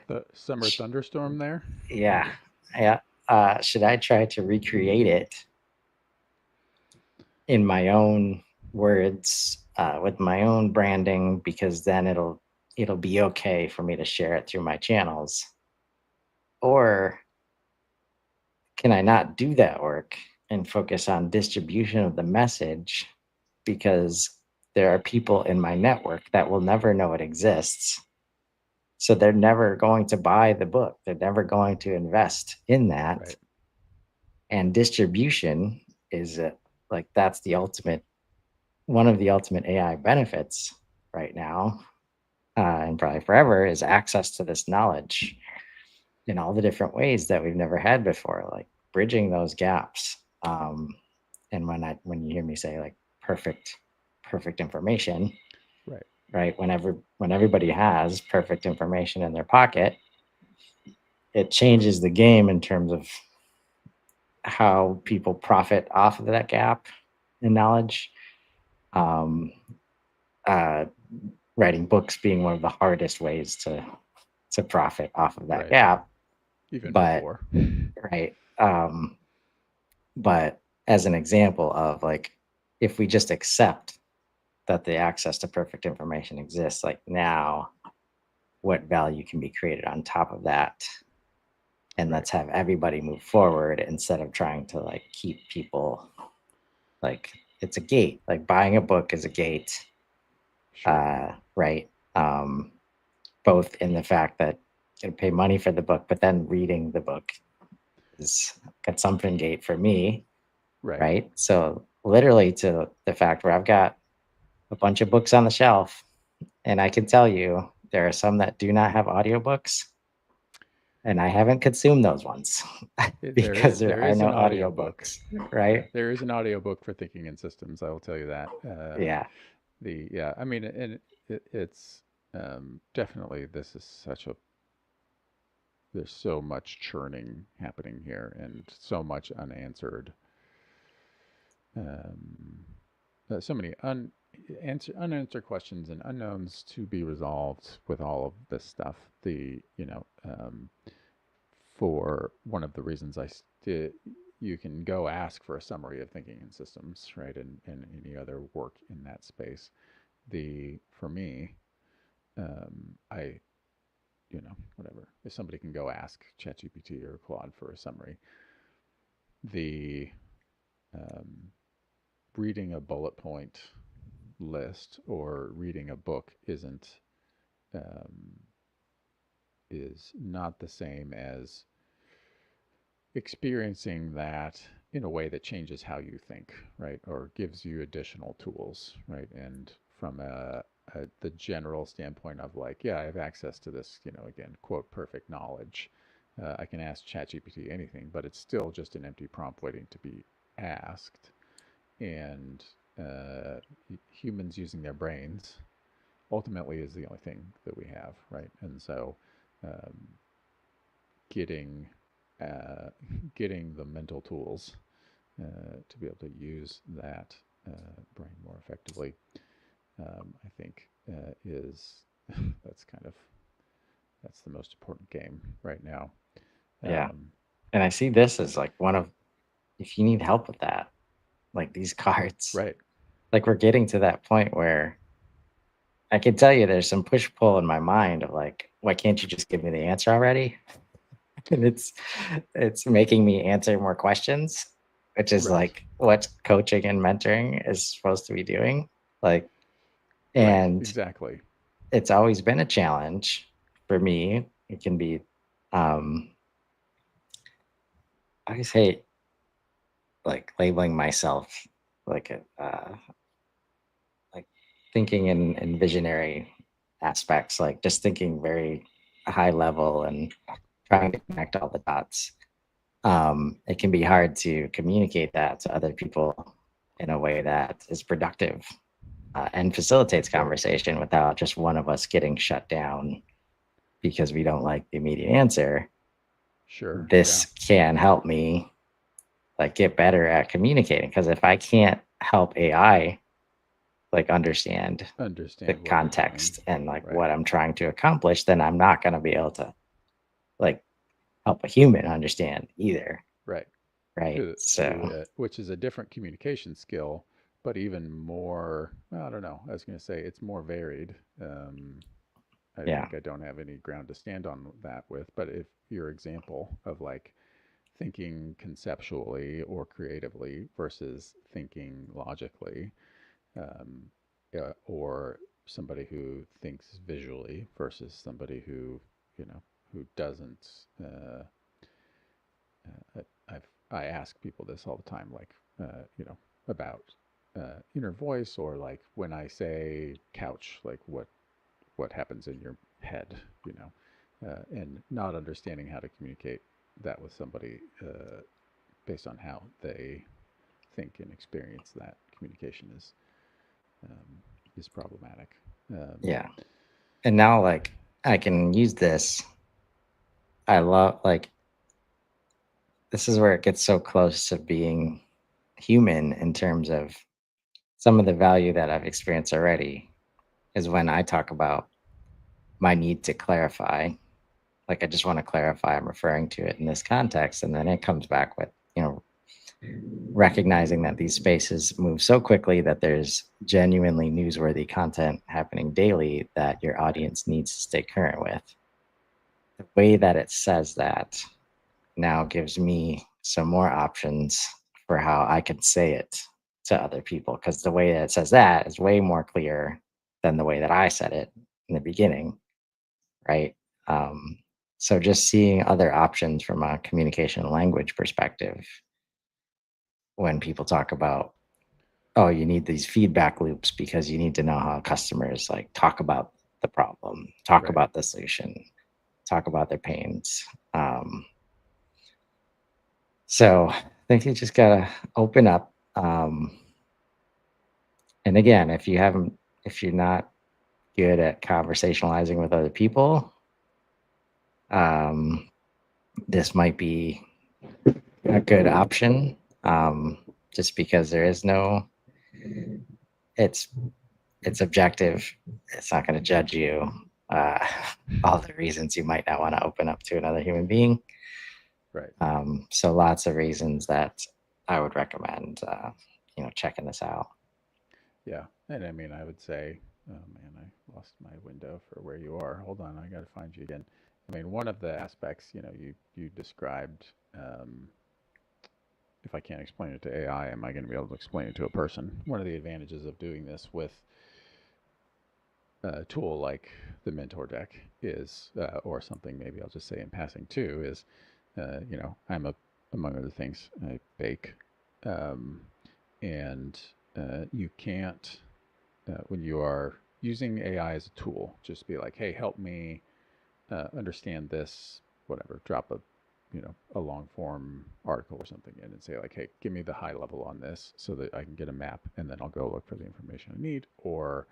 the summer thunderstorm there. yeah, yeah. Should I try to recreate it in my own words with my own branding, because then it'll be okay for me to share it through my channels? Or can I not do that work and focus on distribution of the message, because there are people in my network that will never know it exists, so they're never going to buy the book, they're never going to invest in that. Right, And distribution is like that's the ultimate, one of the ultimate AI benefits right now, and probably forever, is access to this knowledge in all the different ways that we've never had before, like bridging those gaps. And when you hear me say like perfect information, right, right? When everybody has perfect information in their pocket, it changes the game in terms of how people profit off of that gap in knowledge. um, uh, writing books being one of the hardest ways to profit off of that Right. gap. Even But before. right, but as an example of like, if we just accept that the access to perfect information exists, like now, what value can be created on top of that? And Right. let's have everybody move forward instead of trying to like keep people like it's a gate. Like buying a book is a gate, Sure. right? Both in the fact that you pay money for the book, but then reading the book is a consumption gate for me, Right. right? So literally to the fact where I've got a bunch of books on the shelf, and I can tell you there are some that do not have audiobooks, and I haven't consumed those ones because there There are is no an audiobook. audiobooks, Yeah, right? there is an audiobook for thinking in systems. I will tell you that. Yeah, I mean, and it's definitely this is such a there's so much churning happening here and so much unanswered, um, so many unanswered questions and unknowns to be resolved with all of this stuff. For one of the reasons you can go ask for a summary of thinking in systems, right, and any other work in that space. For me, I whatever. If somebody can go ask ChatGPT or Claude for a summary, the um, reading a bullet point list or reading a book um, is not the same as experiencing that in a way that changes how you think, right? Or gives you additional tools, right? And from the general standpoint of like, yeah, I have access to this, again, quote, perfect knowledge. I can ask ChatGPT anything, but it's still just an empty prompt waiting to be asked. And uh, humans using their brains ultimately is the only thing that we have, right? And so um, getting uh, getting the mental tools to be able to use that brain more effectively, I think is that's kind of that's the most important game right now. yeah. Um, And I see this as like one of, if you need help with that, like these cards, right, like we're getting to that point where I can tell you there's some push pull in my mind of like, why can't you just give me the answer already? And it's making me answer more questions, which is right, like what coaching and mentoring is supposed to be doing. Like, right, and exactly, it's always been a challenge for me. It can be, um, I always hate like labeling myself like like thinking in visionary aspects, like just thinking very high level and trying to connect all the dots. It can be hard to communicate that to other people in a way that is productive and facilitates conversation without just one of us getting shut down because we don't like the immediate answer. sure, yeah, This can help me like get better at communicating, because if I can't help AI like understand the understand what you're doing, context and like right, what I'm trying to accomplish, then I'm not going to be able to like help a human understand either. right. Right. So, Which is a different communication skill, but even more. Well, I don't know. I was going to say it's more varied. I yeah. think I don't have any ground to stand on that with, but if your example of like thinking conceptually or creatively versus thinking logically, um, or somebody who thinks visually versus somebody who doesn't. I ask people this all the time, like about inner voice, or like when I say couch, like what happens in your head, and not understanding how to communicate that with somebody based on how they think and experience that communication um, is problematic. Um, Yeah. And now like I can use this. I love like this is where it gets so close to being human in terms of some of the value that I've experienced already is when I talk about my need to clarify. Like, I just want to clarify I'm referring to it in this context. And then it comes back with, recognizing that these spaces move so quickly that there's genuinely newsworthy content happening daily that your audience needs to stay current with. The way that it says that now gives me some more options for how I can say it to other people, because the way that it says that is way more clear than the way that I said it in the beginning, right? Um, so just seeing other options from a communication language perspective when people talk about, oh, you need these feedback loops because you need to know how customers like talk about the problem, talk Right. about the solution, talk about their pains. So I think you just gotta open up. And again, if you're not good at conversationalizing with other people, um, this might be a good option. Just because there is no, it's it's objective. It's not going to judge you. Uh, all the reasons you might not want to open up to another human being. Right. So lots of reasons that I would recommend, checking this out. Yeah. And I mean, I would say, oh man, I lost my window for where you are. Hold on, I got to find you again. I mean, one of the aspects, you described, if I can't explain it to AI, am I going to be able to explain it to a person? One of the advantages of doing this with a tool like the mentor deck is, or something maybe I'll just say in passing too, is, among other things, I bake. Um, and you can't, when you are using AI as a tool, just be like, hey, help me understand this, whatever, drop a long form article or something in and say like, hey, give me the high level on this so that I can get a map and then I'll go look for the information I need. Or,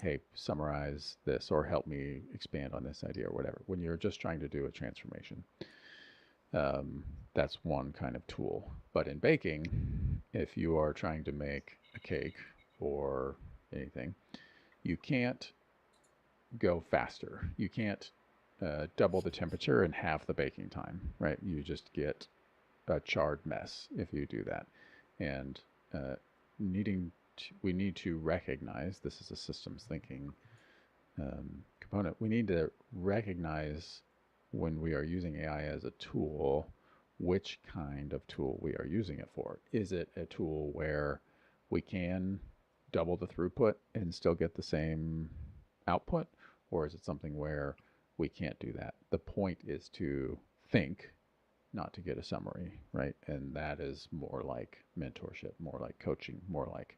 hey, summarize this or help me expand on this idea or whatever. When you're just trying to do a transformation, that's one kind of tool. But in baking, if you are trying to make a cake or anything, you can't go faster. You can't double the temperature and half the baking time, right? You just get a charred mess if you do that. And uh, we need to recognize this is a systems thinking component. We need to recognize when we are using AI as a tool, which kind of tool we are using it for. Is it a tool where we can double the throughput and still get the same output? Or is it something where we can't do that? The point is to think, not to get a summary, right? And that is more like mentorship, more like coaching, more like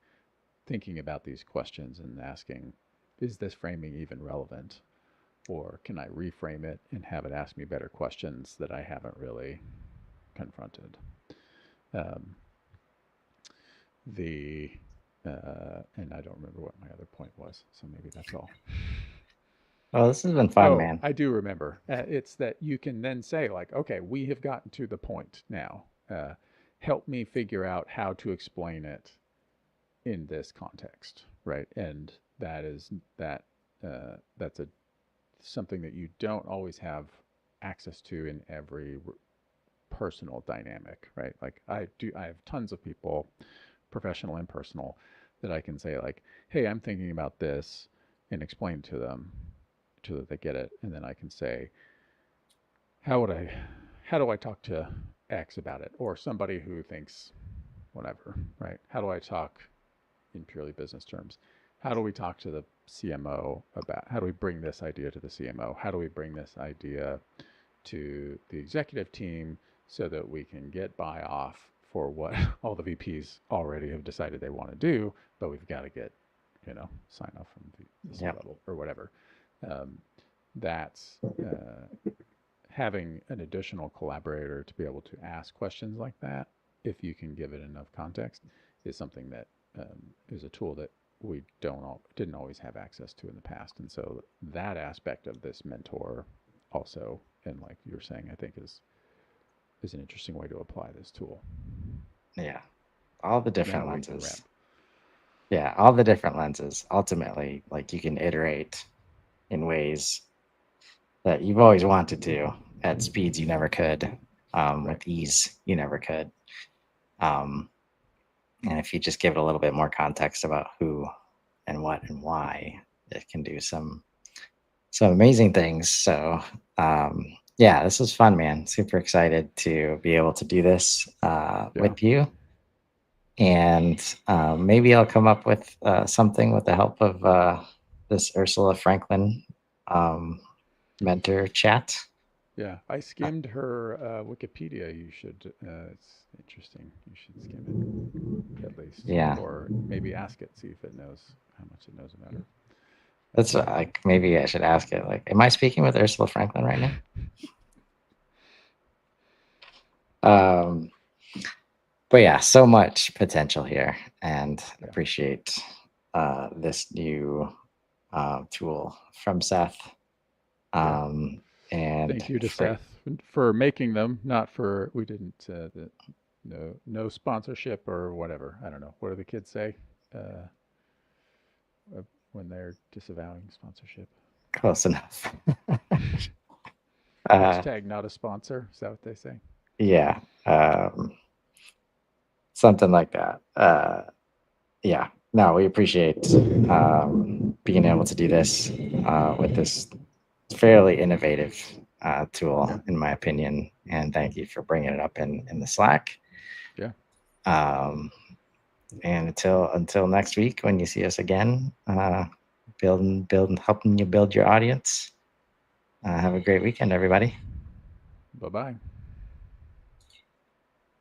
thinking about these questions and asking, is this framing even relevant? Or can I reframe it and have it ask me better questions that I haven't really confronted? Um, the and I don't remember what my other point was, so maybe that's all. Well, this has been fun, Oh, man. I do remember. It's that you can then say, like, okay, we have gotten to the point now. Help me figure out how to explain it in this context, right? And that is that that's a something that you don't always have access to in every personal dynamic, right? Like I have tons of people, professional and personal, that I can say like, hey, I'm thinking about this, and explain to them, so that they get it, and then I can say, how would I, how do I talk to X about it, or somebody who thinks whatever, right? How do I talk in purely business terms? How do we talk to the CMO about, how do we bring this idea to the CMO? How do we bring this idea to the executive team so that we can get buy off for what all the VPs already have decided they want to do, but we've got to get, sign off from the C Yep. level or whatever. Um, that's having an additional collaborator to be able to ask questions like that, if you can give it enough context, is something that is a tool that we didn't always have access to in the past. And so that aspect of this mentor also, and like you're saying, I think is an interesting way to apply this tool. Yeah. All the Now different we can lenses. wrap. Yeah, all the different lenses. Ultimately, like you can iterate in ways that you've always wanted to at speeds you never could, Right. with ease you never could. Um, and if you just give it a little bit more context about who and what and why, it can do some amazing things. So yeah, this was fun, man. Super excited to be able to do this Yeah. with you. And maybe I'll come up with something with the help of this Ursula Franklin um, mentor chat. Yeah. I Uh, skimmed her Wikipedia. You should, it's interesting. You should skim it at least, yeah, or maybe ask it, see if it knows how much it knows about her. that's like maybe I should ask it. Like, am I speaking with Ursula Franklin right now? Um, but yeah, so much potential here, and Yeah. appreciate this new tool from Seth. Yeah. Um, and Thank you to for Seth for making them, not for, we didn't, no sponsorship or whatever. I don't know. What do the kids say uh, when they're disavowing sponsorship? close enough. uh, Hashtag not a sponsor. Is that what they say? yeah, something like that. Yeah, no, we appreciate being able to do this with this fairly innovative tool, Yeah. in my opinion. And thank you for bringing it up in the Slack. Yeah. Um, and until next week, when you see us again, building, helping you build your audience. Have a great weekend, everybody. Bye bye.